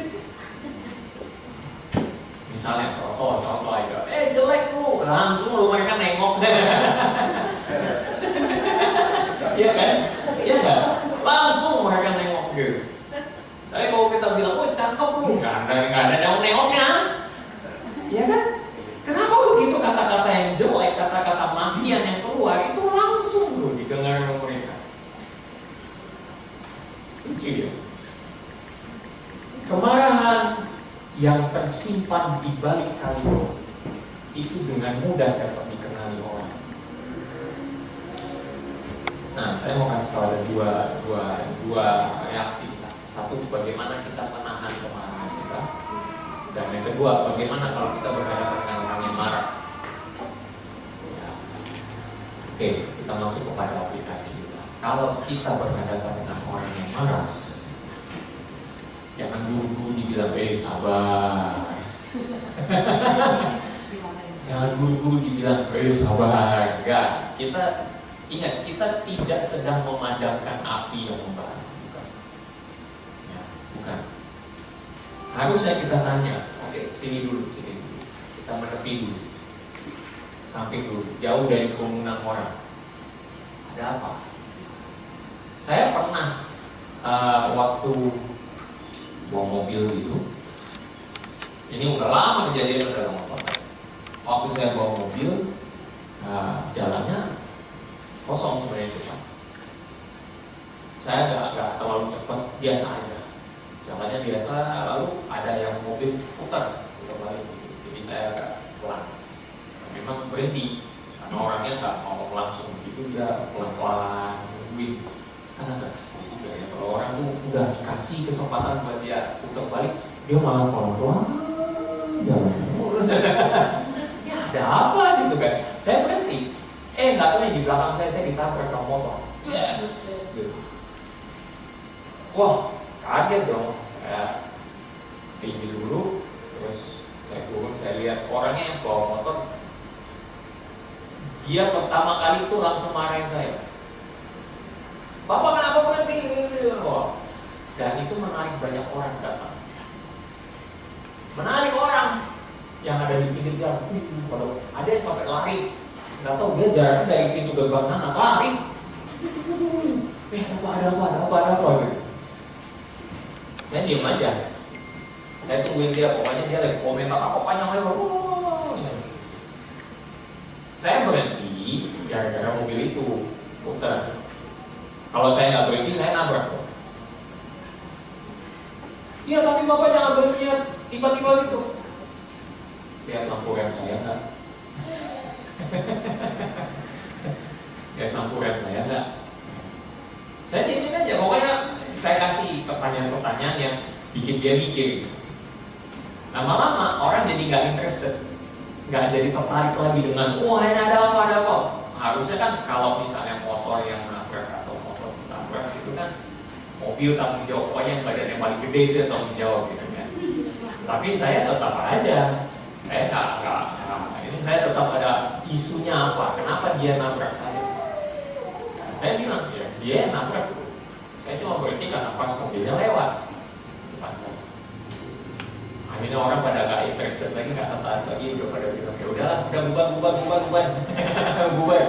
Speaker 2: Misalnya contoh aja, jelek lu, langsung lu mereka nengok. Iya kan? Iya kan? Langsung mereka nengok gitu. Tapi kalau kita bilang, oh cakep lu, nggak ada nengok-nengoknya. Iya kan? Kenapa begitu kata-kata yang jelek, kata-kata makian yang keluar itu langsung lu didengar oleh mereka. Lucu ya. Kemarahan yang tersimpan di balik kalimat itu dengan mudah dapat dikenali orang. Nah, saya mau kasih tahu ada dua reaksi kita. Satu, bagaimana kita menahan kemarahan kita, dan yang kedua, bagaimana kalau kita berhadapan dengan orang yang marah. Ya. Oke, kita masuk kepada aplikasi kita. Kalau kita berhadapan dengan orang yang marah, jangan buru-buru dibilang, sabar. Jangan buru-buru dibilang, sabar. Enggak, kita ingat, kita tidak sedang memadamkan api yang membara. Bukan. Ya, bukan. Harusnya kita tanya, oke, sini dulu. Kita menepi dulu. Sampai dulu, jauh dari kerumunan orang. Ada apa? Saya pernah waktu bawa mobil gitu. Ini udah lama kejadian, udah lama banget. Waktu saya bawa mobil, jalannya kosong sebenarnya itu Pak. Saya nggak terlalu cepat, biasa aja. Jalannya biasa, lalu ada yang mobil putar balik gitu. Jadi saya agak pelan. Memang berhenti, karena orangnya nggak ngomong langsung gitu, dia pelan-pelan nungguin. Karena nggak kesel juga ya. Kalau orang tuh udah kasih kesempatan buat dia putar balik, dia malah pelan-pelan jalan. Ya ada apa gitu kan? Saya berhenti. Nggak tahu nih di belakang saya ditabrak sama motor. Yes. Gitu. Wah, kaget dong. Saya tinggi dulu, terus saya turun, saya lihat orangnya yang bawa motor, dia pertama kali itu langsung marahin saya. Bapak kenapa berhenti? Dan itu menarik banyak orang datang. Menarik orang yang ada di pinggir jalan. Ada yang sampai lari. Nggak tahu dia jaraknya dari pintu gerbang sana lari. Ada apa gitu. Saya diam aja. Saya tungguin dia, pokoknya dia lagi komentar apa panjang lebar. Saya berhenti gara-gara mobil itu putar. Kalau saya nggak berhenti, saya nabrak. Iya, tapi bapak jangan berhenti ya, tiba-tiba gitu. Lihat lampu rem saya nggak? Lihat lampu rem saya nggak? Saya diamin aja, pokoknya saya kasih pertanyaan-pertanyaan yang bikin dia mikir. Lama-lama orang jadi nggak interested, nggak jadi tertarik lagi dengan, wah ini ada apa. Harusnya kan kalau misalnya motor yang nabrak atau motor nabrak itu kan mobil tanggung jawab, pokoknya yang badan yang paling gede itu tanggung jawab gitu kan. Tapi saya tetap aja, saya nggak, ini saya tetap ada isunya apa, kenapa dia nabrak saya. Nah, saya bilang ya, dia yang nabrak. Saya cuma berhenti karena pas mobilnya lewat depan saya. Akhirnya orang pada gak interested lagi, gak tertarik lagi, udah pada bilang ya udahlah, udah bubar. Bubar.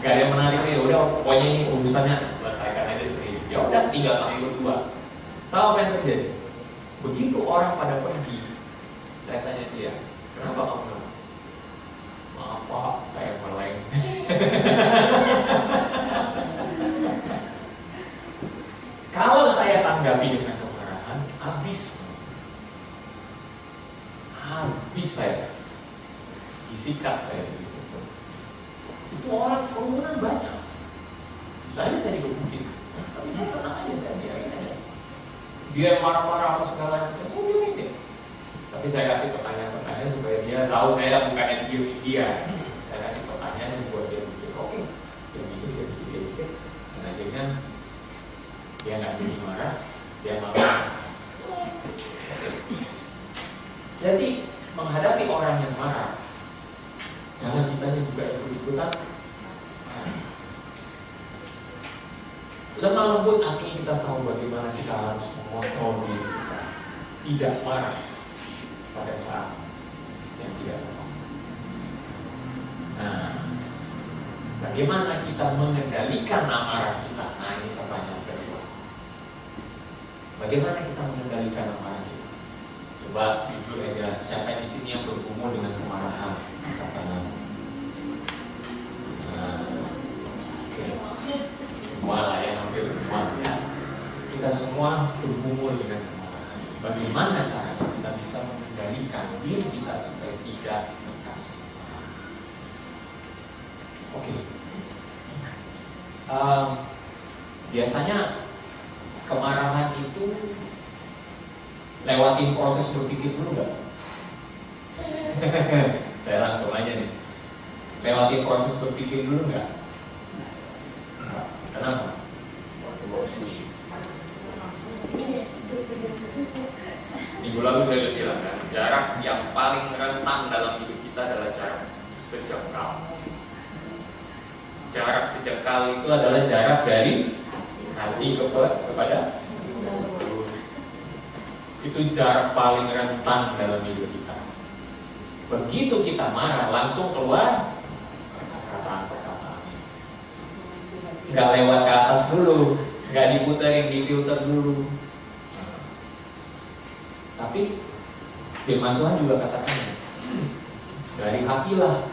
Speaker 2: Gak ada yang menarik nih, udah pokoknya ini urusannya selesaikan aja sendiri. Ya udah, tinggal kami berdua. Tahu apa yang terjadi? Begitu orang pada pergi, saya tanya dia, kenapa kamu nabrak? Maaf Pak, saya meleng. Kalau saya tanggapi dengan kemarahan, habis saya, disikat saya di situ. Itu orang kerumunan banyak. Saya juga mungkin, tapi saya tenang aja, saya biarin aja. Dia marah-marah apa segala macam, saya biarin deh. Tapi saya kasih pertanyaan-pertanyaan supaya dia tahu saya bukan yang diem dia. Saya kasih pertanyaan yang buat dia mikir, oke, dia mikir. Dan akhirnya dia nggak jadi marah, dia malah. Jadi menghadapi orang yang marah, jangan kitanya juga ikut-ikutan. Lemah lembut artinya kita tahu bagaimana kita harus mengontrol diri kita, tidak marah pada saat yang tidak tepat. Nah, bagaimana kita mengendalikan amarah kita? Nah, ini pertanyaan kedua. Bagaimana kita mengendalikan amarah kita? Coba jujur aja, siapa di sini yang bergumul dengan kemarahan? Angkat tangan. Semua lah ya, hampir semua ya. Kita semua bergumul dengan kemarahan. Bagaimana caranya kita bisa mengendalikan diri kita supaya tidak lekas? Oke. Biasanya kemarahan itu lewatin proses berpikir dulu nggak? Saya langsung aja nih. Lewatin proses berpikir dulu nggak? Kenapa? Minggu lalu saya bilang kan, jarak yang paling rentan dalam hidup kita adalah jarak sejengkal. Jarak sejengkal itu adalah jarak dari hati kepada itu jarak paling rentan dalam hidup kita. Begitu kita marah, langsung keluar perkataan-perkataan. Nggak lewat ke atas dulu, nggak diputerin, difilter dulu. Tapi firman Tuhan juga katakan, dari hatilah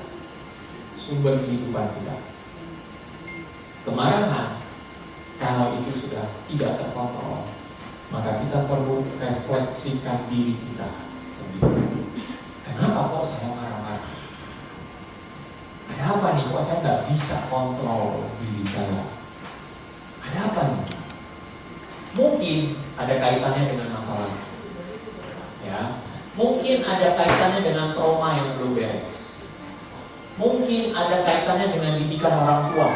Speaker 2: sumber kehidupan kita. Kemarahan, kalau itu sudah tidak terkontrol, maka kita perlu refleksikan diri kita sendiri. Kenapa kok saya marah-marah? Ada apa nih kok saya nggak bisa kontrol diri saya? Ada apa nih? Mungkin ada kaitannya dengan masalah, ya. Mungkin ada kaitannya dengan trauma yang belum beres. Mungkin ada kaitannya dengan didikan orang tua.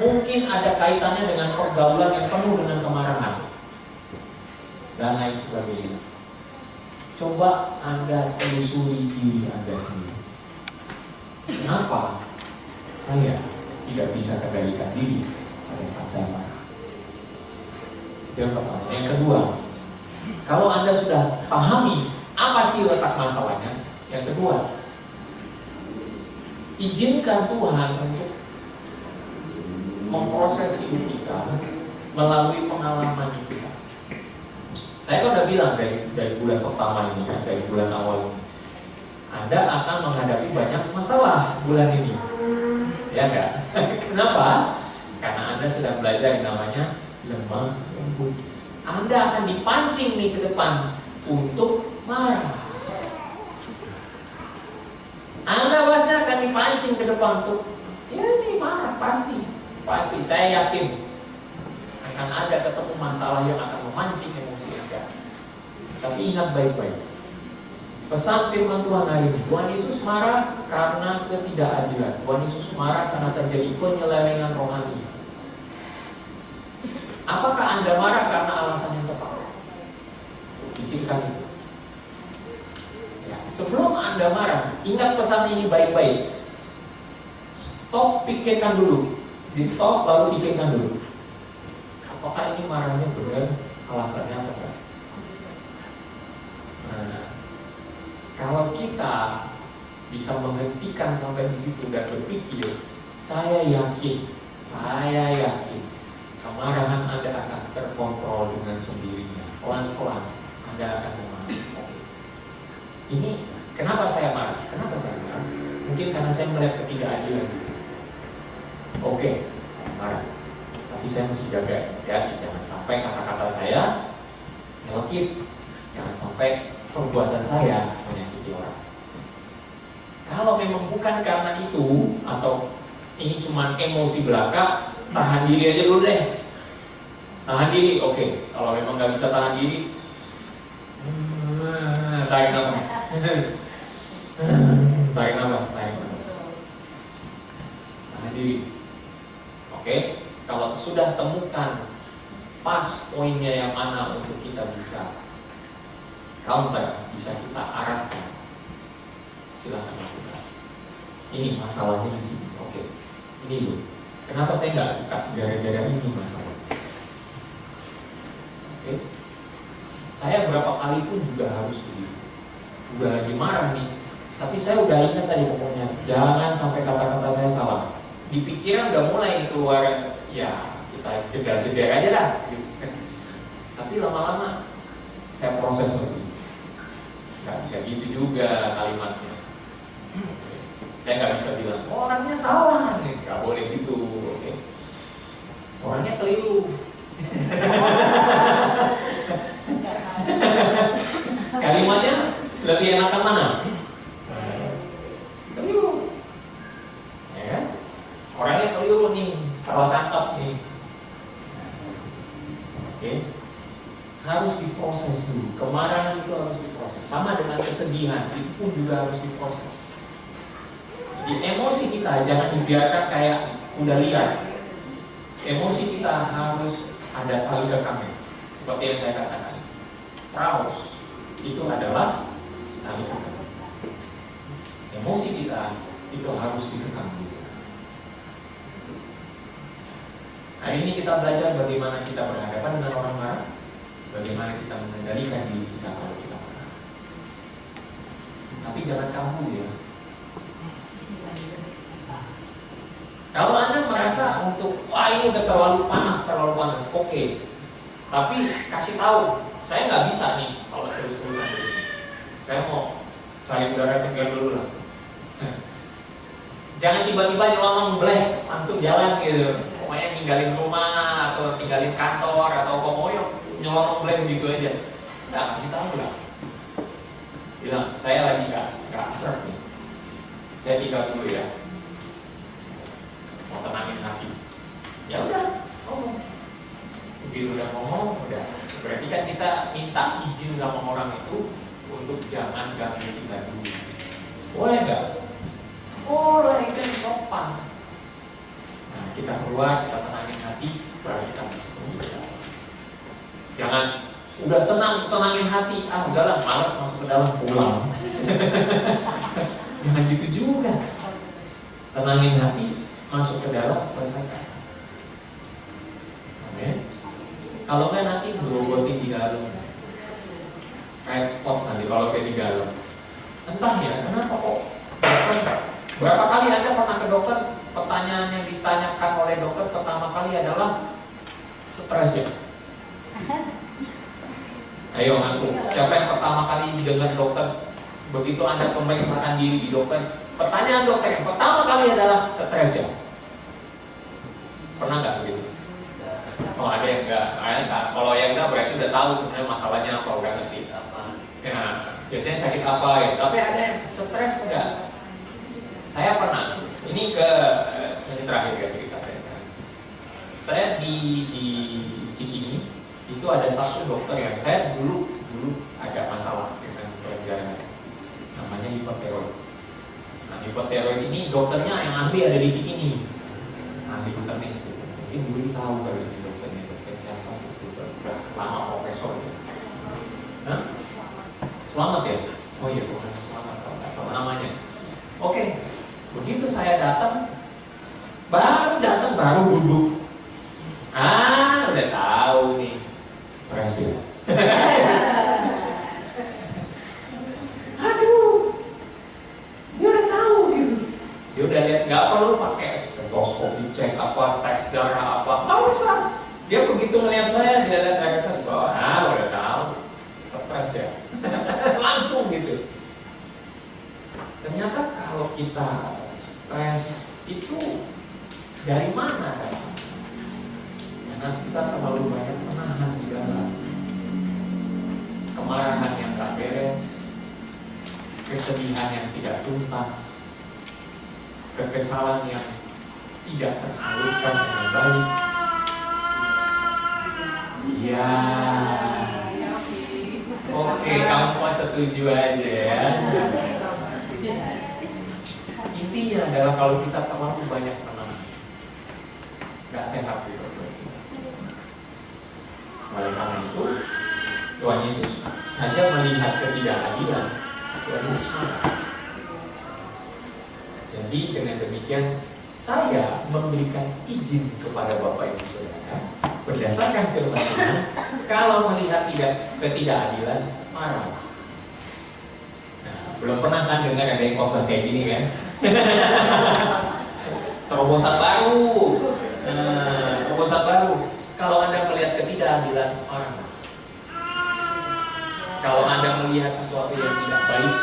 Speaker 2: Mungkin ada kaitannya dengan pergaulan yang penuh dengan kemarahan dan lain sebagainya. Coba Anda telusuri diri Anda sendiri. Kenapa saya tidak bisa kendalikan diri pada saat saya marah? Itu yang pertama. Yang kedua, kalau Anda sudah pahami apa sih letak masalahnya, yang kedua, izinkan Tuhan untuk memproses hidup kita melalui pengalaman kita. Saya kan udah bilang dari bulan pertama ini, dari bulan awal ini, Anda akan menghadapi banyak masalah bulan ini, ya enggak? Kenapa? Karena Anda sedang belajar yang namanya lemah lembut. Anda akan dipancing nih ke depan untuk marah. Anda pasti akan dipancing ke depan untuk ini marah, pasti saya yakin akan ada ketemu masalah yang akan memancing emosi Anda. Tapi ingat baik-baik, pesan firman Tuhan hari ini, Tuhan Yesus marah karena ketidakadilan. Tuhan Yesus marah karena terjadi penyelewengan rohani. Apakah Anda marah karena alasan yang tepat? Pikirkan itu. Ya, sebelum Anda marah, ingat pesan ini baik-baik. Stop, pikirkan dulu. Di stop baru pikirkan dulu. Apakah ini marahnya benar? Alasannya apa? Nah, kalau kita bisa menghentikan sampai di situ dan berpikir, saya yakin kemarahan Anda akan terkontrol dengan sendirinya. Pelan-pelan Anda akan memarah. Ini kenapa saya marah? Mungkin karena saya melihat ketidakadilan di sini. Oke, saya marah. Tapi saya mesti jaga ya, jangan sampai kata-kata saya nyelekit, jangan sampai perbuatan saya menyakiti orang. Kalau memang bukan karena itu, atau ini cuma emosi belaka, tahan diri aja dulu deh. Tahan diri, oke. Kalau memang nggak bisa tahan diri, tarik nafas. Tarik nafas. Tahan diri. Oke. Kalau sudah temukan pas poinnya yang mana untuk kita bisa counter, bisa kita arahkan, silakan lakukan. Ini masalahnya di sini. Oke. Ini loh. Kenapa saya nggak suka? Gara-gara ini masalah. Oke. Saya berapa kali pun juga harus begitu. Udah lagi marah nih, tapi saya udah ingat tadi pokoknya jangan sampai kata-kata saya salah. Di pikiran udah mulai keluar, ya kita jeda-jeda aja dah. Tapi lama-lama saya proses lagi. Nggak bisa gitu juga kalimatnya. Saya nggak bisa bilang orangnya salah, nggak boleh gitu. Oke. Orangnya keliru. Kalimatnya lebih enakan mana? Keliru. Ya kan? Orangnya keliru nih, salah tangkap nih. Oke. Harus diproses dulu. Kemarahan itu harus diproses. Sama dengan kesedihan, itu pun juga harus diproses. Jadi emosi kita jangan dibiarkan kayak kuda liar. Emosi kita harus ada tali kekangnya. Seperti yang saya katakan, praus itu adalah tali kekang. Emosi kita itu harus dikekang. Hari ini kita belajar bagaimana kita berhadapan dengan orang marah, bagaimana kita mengendalikan diri kita kalau kita marah. Tapi jangan kabur ya. Kalau Anda merasa untuk wah ini udah terlalu panas, oke. Tapi kasih tahu, saya nggak bisa nih kalau terus-terusan begini. Saya mau cari udara segar dulu lah. Jangan tiba-tiba nyelonong bleh langsung jalan gitu. Pokoknya ninggalin rumah atau tinggalin kantor atau pokoknya nyelonong bleh gitu aja. Nggak, kasih tahu lah. Bilang saya lagi nggak asar nih. Saya tinggal dulu ya. Mau tenangin hati. Ya udah, ngomong. Begitu udah ngomong, udah. Berarti kan kita minta izin sama orang itu untuk jangan ganggu kita dulu. Boleh nggak? Boleh, kan sopan. Nah, kita keluar, kita tenangin hati, baru kita masuk ke dalam. Jangan udah tenangin hati. Udah lah, malas masuk ke dalam pulang. Jangan gitu juga. Tenangin hati, masuk ke dalam, selesaikan. Amin. Kalau nggak nanti berobotin di dalam, repot nanti kalau kayak di dalam. Entah ya, kenapa kok dokter? Berapa kali Anda pernah ke dokter? Pertanyaan yang ditanyakan oleh dokter pertama kali adalah stres ya. Ayo ngaku, siapa yang pertama kali dengar dokter? Begitu Anda pemeriksakan diri di dokter, pertanyaan dokter yang pertama kali adalah stres ya. Pernah nggak begitu? Oh ada yang enggak, kalau yang enggak berarti udah tahu sebenarnya masalahnya apa, udah sakit apa. Ya, biasanya sakit apa ya, tapi ada yang stres enggak? Saya pernah, ini terakhir ya cerita saya di Cikini itu ada satu dokter yang saya dulu ada masalah dengan pelajaran namanya hipotiroid. Nah hipotiroid ini dokternya yang ahli ada di Cikini, ahli internis gitu. Mungkin dulu tahu kali ini dokternya, dokter siapa itu udah lama profesor ya. Hah? Selamat ya? Oh iya bukan selamat, kalau nggak salah namanya. Oke, begitu saya baru duduk. Udah tahu nih stres ya. Aduh, dia udah tahu gitu. Dia udah lihat, nggak perlu pakai stetoskop dicek apa, tes darah apa, nggak usah. Dia begitu melihat saya, dia lihat dari atas bawah, udah tahu stres ya. Langsung gitu. Ternyata kalau kita stres itu dari mana kan? Karena kita terlalu banyak menahan di dalam, kemarahan yang gak beres, kesedihan yang tidak tuntas, kekesalan yang tidak tersalurkan dengan baik. Ya, oke, kamu setuju aja ya. Intinya adalah kalau kita terlalu banyak menahan, gak sehat gitu. Oleh karena itu, Tuhan Yesus saja melihat ketidakadilan, Tuhan Yesus marah. Jadi dengan demikian, saya memberikan izin kepada Bapak Ibu Saudara berdasarkan firman Tuhan, kalau melihat ketidakadilan, marah. Nah, belum pernah kan dengar ada yang khotbah kayak gini kan? Terobosan baru. Terobosan baru. Kalau Anda melihat ketidakadilan, marah. Kalau Anda melihat sesuatu yang tidak baik,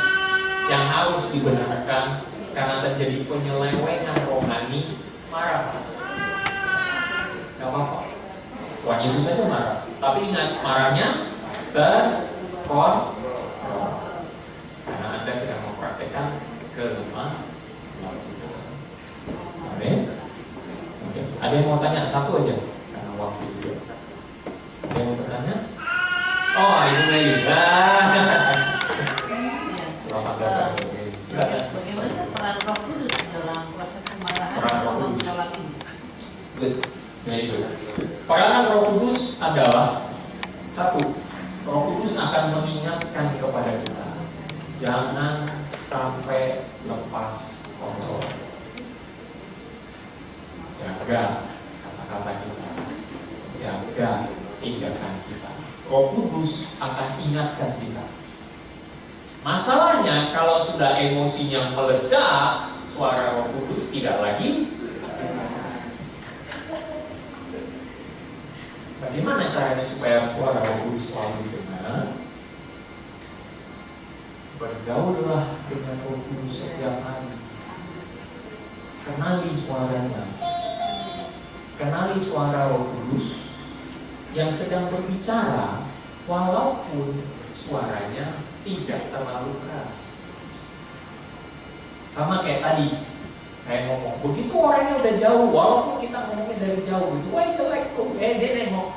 Speaker 2: yang harus dibenarkan karena terjadi penyelewengan rohani, marah. Gak apa-apa. Tuhan Yesus saja marah. Tapi ingat, marahnya terkontrol. Karena Anda sedang mempraktekkan kelemah Tuhan. Amin. Oke. Ada yang mau tanya? Satu aja. Waktu itu ada yang mau bertanya? Oh, itu Meli. Selamat datang. Silakan.
Speaker 3: Bagaimana peran Roh Kudus dalam proses kemarahan
Speaker 2: Peran Roh
Speaker 3: dalam
Speaker 2: Kudus.
Speaker 3: sholat ini?
Speaker 2: Good. Itu. Peranan Roh Kudus adalah satu, Roh Kudus akan mengingatkan kepada kita, jangan sampai lepas kontrol. Jaga kata-kata kita, jaga tindakan kita. Roh Kudus akan ingatkan kita. Masalahnya kalau sudah emosinya meledak, suara Roh Kudus tidak lagi. Bagaimana caranya supaya suara Roh Kudus selalu didengar? Bergaullah dengan Roh Kudus setiap hari. Kenali suaranya. Kenali suara Roh Kudus yang sedang berbicara, walaupun suaranya tidak terlalu keras. Sama kayak tadi saya ngomong, begitu orangnya udah jauh, walaupun kita ngomongnya dari jauh gitu, wah jelek tuh, dia nengok.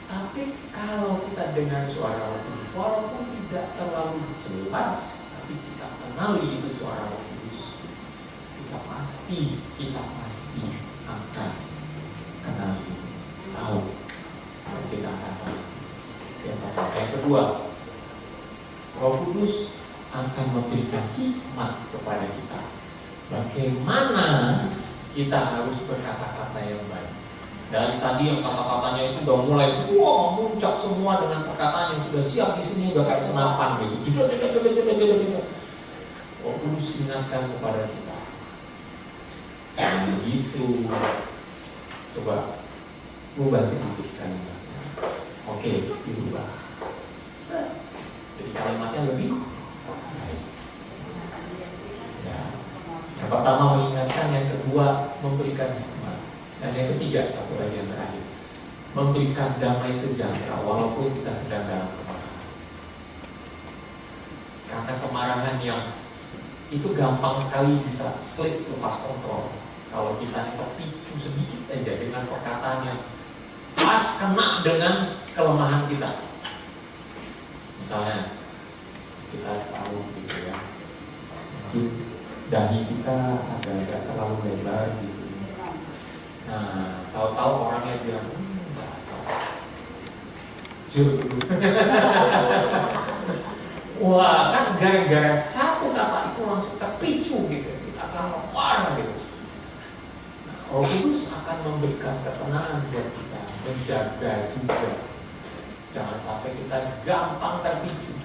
Speaker 2: Tapi kalau kita dengar suara Roh Kudus, walaupun tidak terlalu jelas, tapi kita kenali itu suara Roh Kudus, kita pasti akan kenal, tahu, dan kita akan tahu. Oke. Yang kedua, Roh Kudus akan memberikan hikmat kepada kita. Bagaimana kita harus berkata-kata yang baik. Dan tadi yang kata-katanya itu udah mulai memuncak semua dengan perkataan yang sudah siap di sini, udah kayak senapan gitu. Roh Kudus ingatkan kepada kita. Begitu. Coba ubah sedikit kalimatnya. Oke, diubah. Jadi kalimatnya lebih baik. Ya. Yang pertama mengingatkan, yang kedua memberikan hikmat, dan yang ketiga, satu lagi yang terakhir, memberikan damai sejahtera walaupun kita sedang dalam kemarahan. Karena kemarahan yang itu gampang sekali bisa slip, lepas kontrol. Kalau kita terpicu sedikit aja dengan perkataan yang pas kena dengan kelemahan kita. Misalnya kita tahu gitu ya, mungkin dahi kita agak terlalu lebar gitu. Nah, tahu-tahu orangnya bilang, dasar jeruk. Wah, kan gara-gara satu kata itu langsung terpicu gitu, kita akan marah gitu. Nah, Roh Kudus akan memberikan ketenangan buat kita, menjaga juga. Jangan sampai kita gampang terpicu.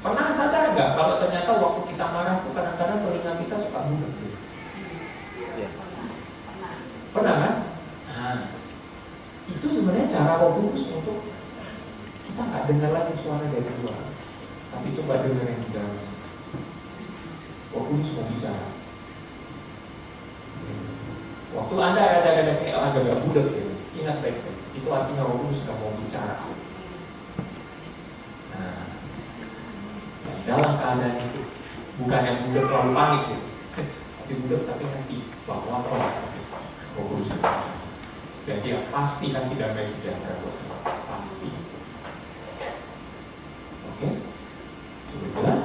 Speaker 2: Pernah sadar nggak kalau ternyata waktu kita marah tuh kadang-kadang telinga kita suka budak gitu? Pernah kan? Nah, itu sebenarnya cara Roh Kudus untuk kita nggak dengar lagi suara dari luar, tapi coba dengar yang di dalam. Roh Kudus mau bicara. Waktu Anda ada kayak agak budak gitu, ingat baik-baik. Itu artinya Roh Kudus sudah mau bicara. Nah, dalam keadaan itu bukan yang budak terlalu panik gitu, tapi budak tapi ngerti bahwa Roh Kudus bicara. Jadi ya pasti kasih damai sejahtera buat kita, pasti. Oke, sudah jelas.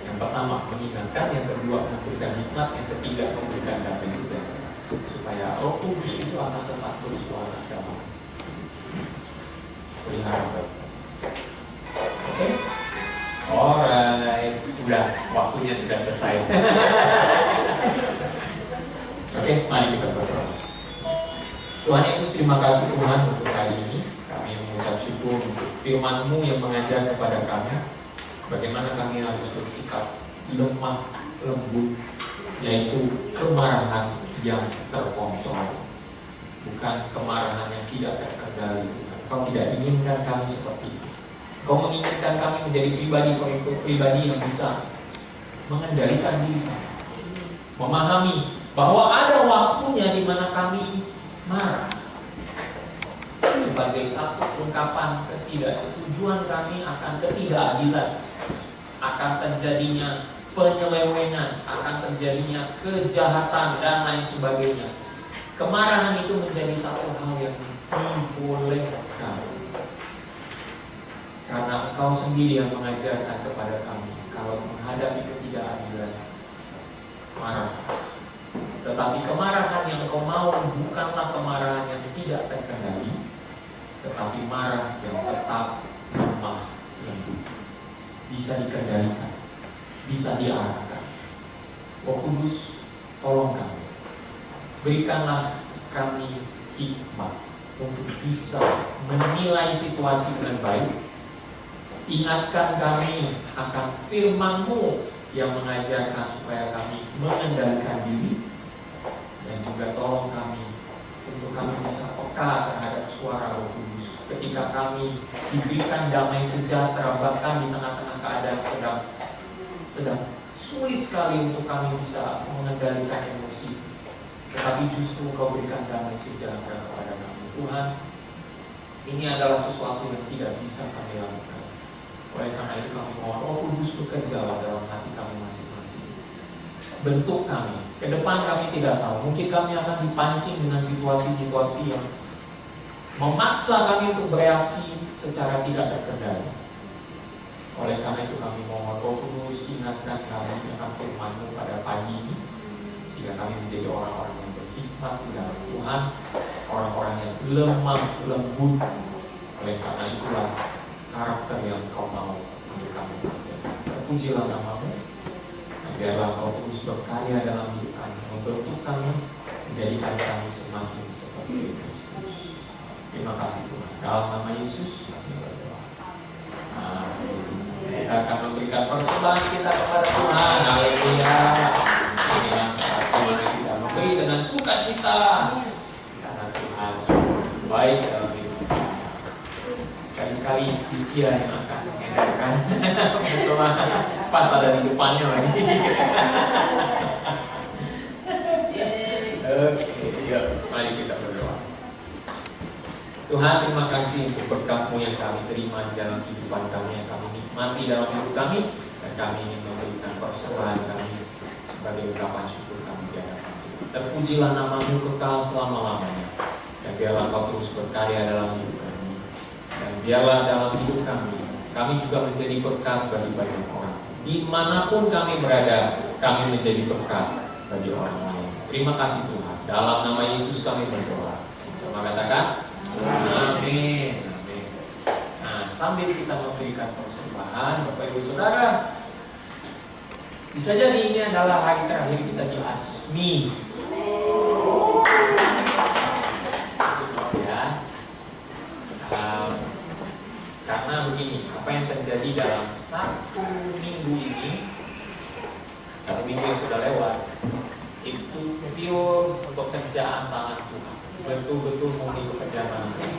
Speaker 2: Yang pertama mengingatkan, yang kedua memberikan hikmat, yang ketiga memberikan damai sejahtera, supaya Roh Kudus itu akan tetap bersuara damai. Pelihara baik. Oke, alright, udah waktunya sudah selesai. Oke, mari kita berdoa. Tuhan Yesus, terima kasih Tuhan untuk hari ini. Kami mengucap syukur untuk firman-Mu yang mengajar kepada kami bagaimana kami harus bersikap lemah lembut, yaitu kemarahan yang terkontrol, bukan kemarahan yang tidak terkendali. Kau tidak inginkan kami seperti itu. Kau menginginkan kami menjadi pribadi yang bisa mengendalikan diri kami, memahami bahwa ada waktunya di mana kami marah sebagai satu ungkapan ketidaksetujuan kami akan ketidakadilan, akan terjadinya penyelewengan, akan terjadinya kejahatan dan lain sebagainya. Kemarahan itu menjadi satu hal yang dibolehkan karena Engkau sendiri yang mengajarkan kepada kami kalau menghadapi ketidakadilan, marah. Tetapi kemarahan yang Engkau mau bukanlah kemarahan yang tidak terkendali, tetapi marah yang tetap lemah lembut, bisa dikendalikan, bisa diarahkan. Roh Kudus, tolong kami, berikanlah kami hikmat untuk bisa menilai situasi dengan baik. Ingatkan kami akan firman-Mu yang mengajarkan supaya kami mengendalikan diri. Dan juga tolong kami untuk kami bisa peka terhadap suara Roh Kudus ketika kami diberikan damai sejahtera, bahkan di tengah-tengah keadaan sedang sulit sekali untuk kami bisa mengendalikan emosi, tetapi justru Kau berikan damai sejahtera kepada kami. Tuhan, ini adalah sesuatu yang tidak bisa kami lakukan. Oleh karena itu kami mohon Roh Kudus bekerjalah dalam hati kami masing-masing. Bentuk kami. Ke depan kami tidak tahu. Mungkin kami akan dipancing dengan situasi-situasi yang memaksa kami untuk bereaksi secara tidak terkendali. Oleh karena itu kami mohon Roh Kudus ingatkan kami akan firman-Mu pada pagi ini, sehingga kami menjadi orang-orang yang berhikmat di dalam Tuhan, orang-orang yang lemah lembut, Oleh karena itulah karakter yang Kau mau untuk kami. Terpujilah nama-Mu. Biarlah Kau terus berkarya dalam hidup kami, membentuk kami, menjadikan kami semakin seperti Kristus. Terima kasih Tuhan. Dalam nama Yesus kami berdoa. Kita akan memberikan persembahan kita kepada Tuhan. Haleluya. Inilah saat dimana kita memberi dengan sukacita, karena Tuhan sungguh baik dalam hidup kita. Sekali-sekali Hizkia yang akan mengedarkan persembahan pas ada di depannya lagi. Oke, yuk, mari kita berdoa. Tuhan, terima kasih untuk berkat-Mu yang kami terima di dalam kehidupan kami, yang kami nikmati dalam hidup kami, dan kami ingin memberikan persembahan kami sebagai ungkapan syukur kami di hadapan Tuhan. Terpujilah nama-Mu kekal selama-lamanya, dan biarlah Kau terus berkarya dalam hidup kami, dan biarlah dalam hidup kami juga menjadi berkat bagi banyak orang. Dimanapun kami berada, kami menjadi berkat bagi orang lain. Terima kasih Tuhan. Dalam nama Yesus kami berdoa. Sama katakan, amin. Amin. Nah, sambil kita memberikan persembahan, Bapak Ibu Saudara, bisa jadi ini adalah hari terakhir kita di ASMI. Ya. Karena begini, apa yang terjadi dalam satu minggu ini, satu minggu yang sudah lewat, itu pure untuk kerjaan tangan Tuhan, betul-betul murni pekerjaan tangan Tuhan.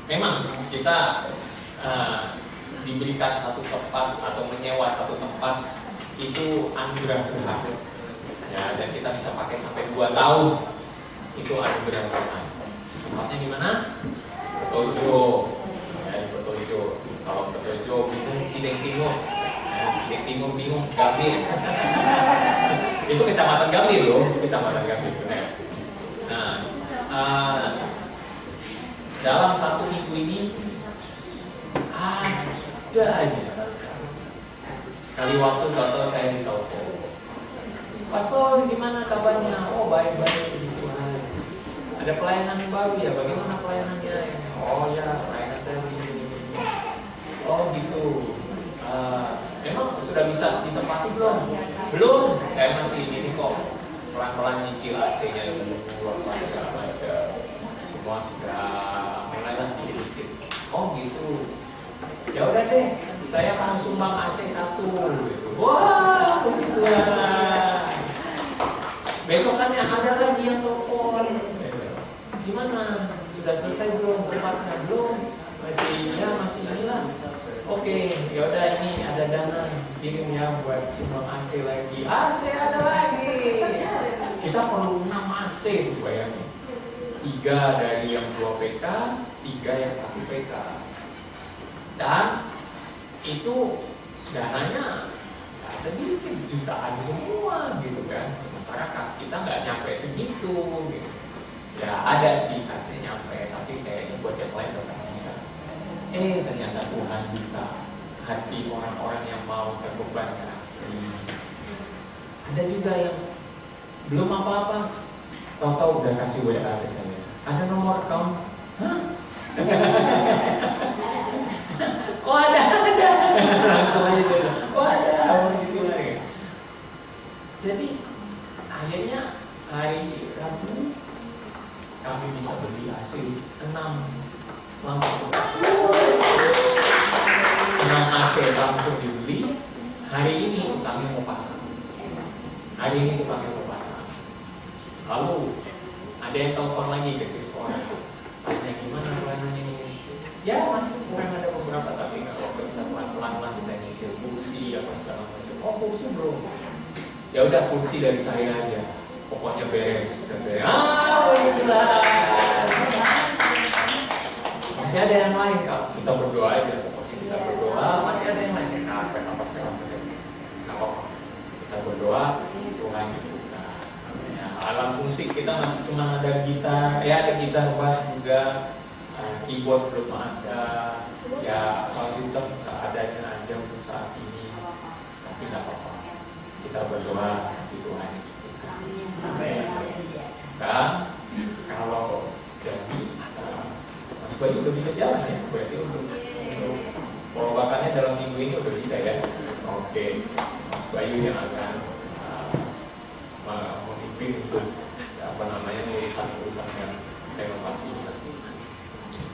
Speaker 2: Memang kita diberikan satu tempat atau menyewa satu tempat itu anugerah Tuhan, ya, dan kita bisa pakai sampai 2 tahun. Itu anugerah Tuhan. Tempatnya di mana? Betojo, ya, di Betojo. Kalau Betojo bingung, Cideng Timur, ya, Cideng Timur bingung, Gambir. Itu kecamatan Gambir loh, kecamatan Gambir. Nah, dalam satu minggu ini ada aja. Sekali waktu tahu saya ditelepon, Pastor gimana kabarnya? Oh baik-baik puji Tuhan. Ada pelayanan baru ya? Bagaimana pelayanannya? Oh ya, pelayanan saya begini. Oh gitu. Memang sudah bisa ditempati belum? Belum. Saya masih ini kok pelan-pelan nyicil AC-nya dulu, segala macam. Semua sudah mulailah dikit-dikit. Oh gitu. Ya udah deh, saya mau sumbang AC 1 gitu. Wah, puji Tuhan. Besokannya ada lagi yang telepon. Gimana? Sudah selesai belum tempatnya? Belum. Masih inilah. Oke, ya udah ini ada dana kirim ya buat sumbang AC lagi. AC ada lagi. Kita perlu 6 AC tuh bayangin. 3 dari yang 2 PK, 3 yang 1 PK. Dan itu dananya nggak sedikit, jutaan semua gitu kan. Sementara kas kita nggak nyampe segitu gitu. Ya ada sih kasnya nyampe, tapi kayaknya buat yang lain udah nggak bisa. Ternyata Tuhan buka hati orang-orang yang mau terbeban kasih. Ada juga yang belum apa-apa, tahu-tahu udah kasih WA ke saya. Ada nomor account? Hah? Oh ada. Langsung aja saya bilang, oh ada. Gitu lagi. Jadi akhirnya hari Rabu kami bisa beli AC 6 lampu. 6 AC langsung dibeli. Hari ini kami mau pasang. Lalu ada yang telepon lagi ke seseorang, tanya gimana pelayanannya ini. Ya masih kurang ada beberapa, tapi nggak apa-apa, kita pelan-pelan kita nyisir kursi apa segala macam. Oh kursi belum. Ya udah kursi dari saya aja. Pokoknya beres. Begitulah. Masih ada yang lain kalau kita berdoa aja. Pokoknya kita berdoa. Masih ada yang lain. Apa segala macam. Nggak apa-apa. Kita berdoa. Tuhan buka. Alat musik kita masih cuma ada gitar. Ya ada gitar bass juga. Keyboard belum ada, ya sound system seadanya aja untuk saat ini, tapi nggak apa-apa. Kita berdoa di Tuhan yang cukupkan. Dan kalau jadi, Mas Bayu udah bisa bisa jalan ya. Berarti untuk perwakannya dalam minggu ini udah bisa ya. Oke, Mas Bayu yang akan memimpin untuk urusan yang renovasi nanti.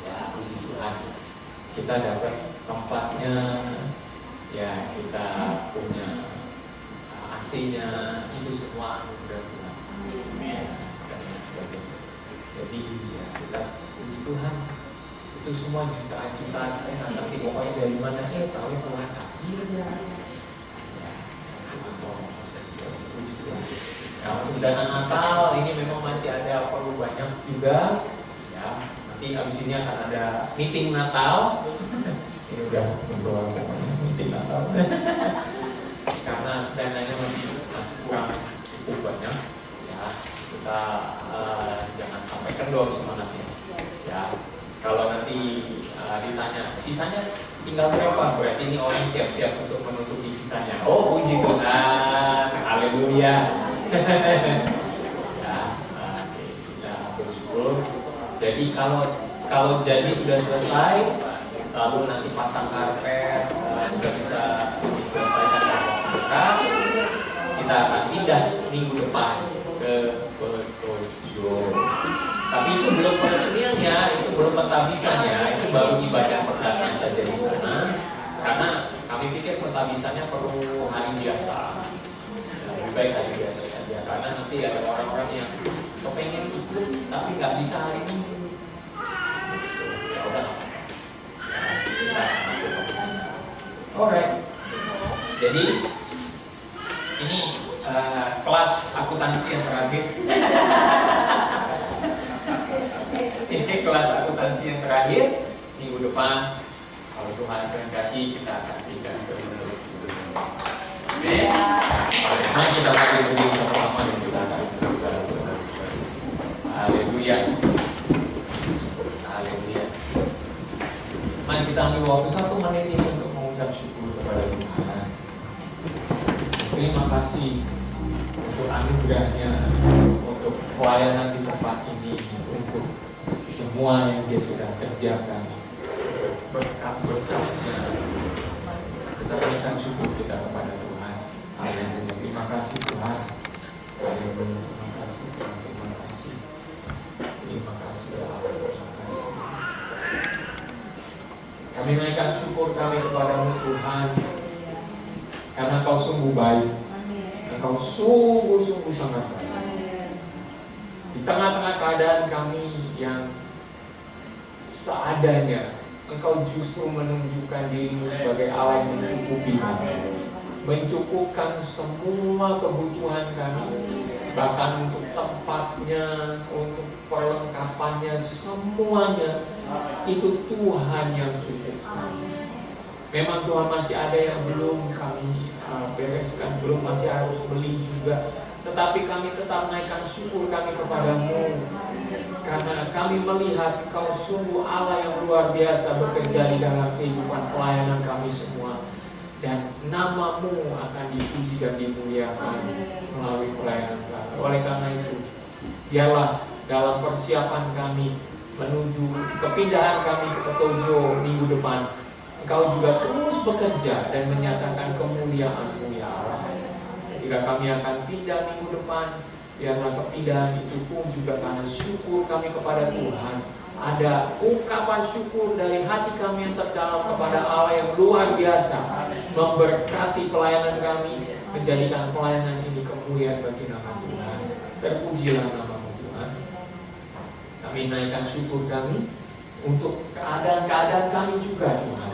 Speaker 2: Ya, puji Tuhan, kita dapat tempatnya, ya kita punya AC-nya, itu semua anugerah Tuhan. Ya, dan lain sebagainya. Jadi ya kita puji Tuhan. Itu semua jutaan-jutaan saya nggak ngerti pokoknya dari mana. Tahu Tuhan hasilnya. Ya, puji Tuhan. Nah, untuk dana Natal ini memang masih ada perlu banyak juga. Ya, nanti abis ini akan ada meeting Natal. Ini udah membawa meeting Natal. Karena dananya masih kurang cukup banyak. Ya, kita jangan sampai kendor semangatnya. Ya, kalau nanti ditanya sisanya tinggal berapa, berarti ini orang siap-siap untuk menutupi sisanya. Oh, puji Tuhan, haleluya. Ya, kita bersyukur. Jadi kalau jadi sudah selesai, lalu nanti pasang karpet sudah bisa diselesaikan dalam waktu dekat, kita akan pindah minggu depan ke Bekojo. Tapi itu belum peresmiannya, itu belum pentabisannya, itu baru ibadah perdana saja di sana. Karena kami pikir pentabisannya perlu hari biasa. Lebih baik hari biasa saja, karena nanti ada orang-orang yang kepengen ikut tapi nggak bisa hari ini. Ya udah. Alright. Jadi ini kelas akuntansi yang terakhir. Ini kelas akuntansi yang terakhir. Minggu depan kalau Tuhan kehendaki kita akan pindah ke menurut. Oke. Mari kita pakai berdiri sama-sama dan kita akan berdoa. Haleluya. Haleluya. Mari kita ambil waktu 1 menit ini untuk mengucap syukur kepada Tuhan. Terima kasih untuk anugerahnya, untuk pelayanan di tempat ini, untuk semua yang Dia sudah kerjakan, berkat-berkatnya. Kita berikan syukur kita kepada Tuhan. Haleluya. Terima kasih Tuhan. Haleluya. Terima kasih Tuhan. Terima kasih. Terima kasih Allah. Terima kasih. Kami naikkan syukur kami kepadamu Tuhan, karena Kau sungguh baik. Engkau sungguh-sungguh sangat baik. Di tengah-tengah keadaan kami yang seadanya, Engkau justru menunjukkan dirimu sebagai Allah yang mencukupi kami, mencukupkan semua kebutuhan kami, bahkan untuk tempatnya, untuk perlengkapannya, semuanya itu Tuhan yang cukup. Memang Tuhan masih ada yang belum kami bereskan, belum masih harus beli juga, tetapi kami tetap naikkan syukur kami kepadamu, karena kami melihat Kau sungguh Allah yang luar biasa bekerja di dalam kehidupan pelayanan kami semua, dan nama-Mu akan dipuji dan dimuliakan melalui pelayanan kami. Oleh karena itu, biarlah dalam persiapan kami menuju kepindahan kami ke Petojo minggu depan, Engkau juga terus bekerja dan menyatakan kemuliaan-Mu ya Allah. Jika kami akan pindah minggu depan, biarlah kepindahan itu pun juga karena syukur kami kepada Tuhan. Ada ungkapan syukur dari hati kami yang terdalam kepada Allah yang luar biasa, memberkati pelayanan kami, menjadikan pelayanan ini kemuliaan bagi nama Tuhan. Terpujilah nama-Mu Tuhan. Kami naikkan syukur kami untuk keadaan-keadaan kami juga Tuhan.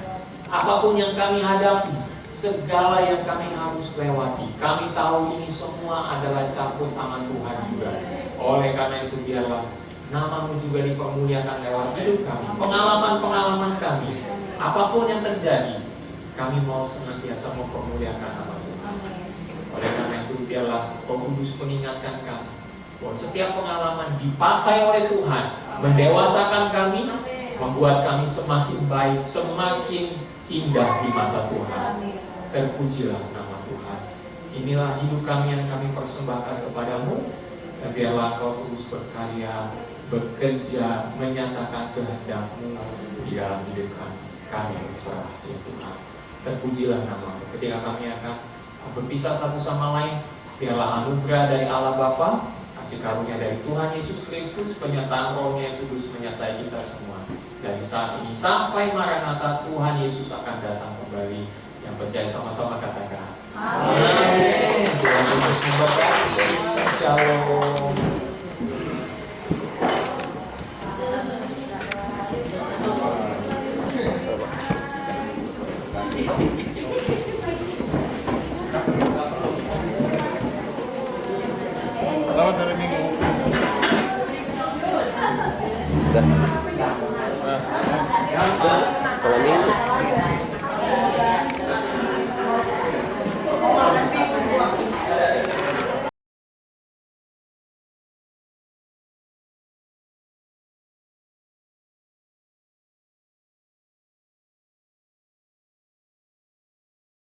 Speaker 2: Apapun yang kami hadapi, segala yang kami harus lewati, kami tahu ini semua adalah campur tangan Tuhan juga. Oleh karena itu biarlah nama-Mu juga dipermuliakan lewat hidup kami, pengalaman-pengalaman kami. Apapun yang terjadi, kami mau senantiasa mempermuliakan nama Tuhan. Oleh karena itu biarlah Roh Kudus mengingatkan kami bahwa setiap pengalaman dipakai oleh Tuhan, mendewasakan kami, membuat kami semakin baik, semakin indah di mata Tuhan. Terpujilah nama Tuhan. Inilah hidup kami yang kami persembahkan kepadamu, dan biarlah Kau terus berkarya bekerja, menyatakan kehendak-Mu di dalam hidup kami berserah ya Tuhan. Terpujilah nama-Mu. Ketika kami akan berpisah satu sama lain, biarlah anugerah dari Allah Bapa, kasih karunia dari Tuhan Yesus Kristus, penyertaan Roh-Nya yang kudus menyertai kita semua dari saat ini sampai Maranatha Tuhan Yesus akan datang kembali. Yang percaya sama-sama katakan amin. Tuhan Yesus memberkati. Shalom.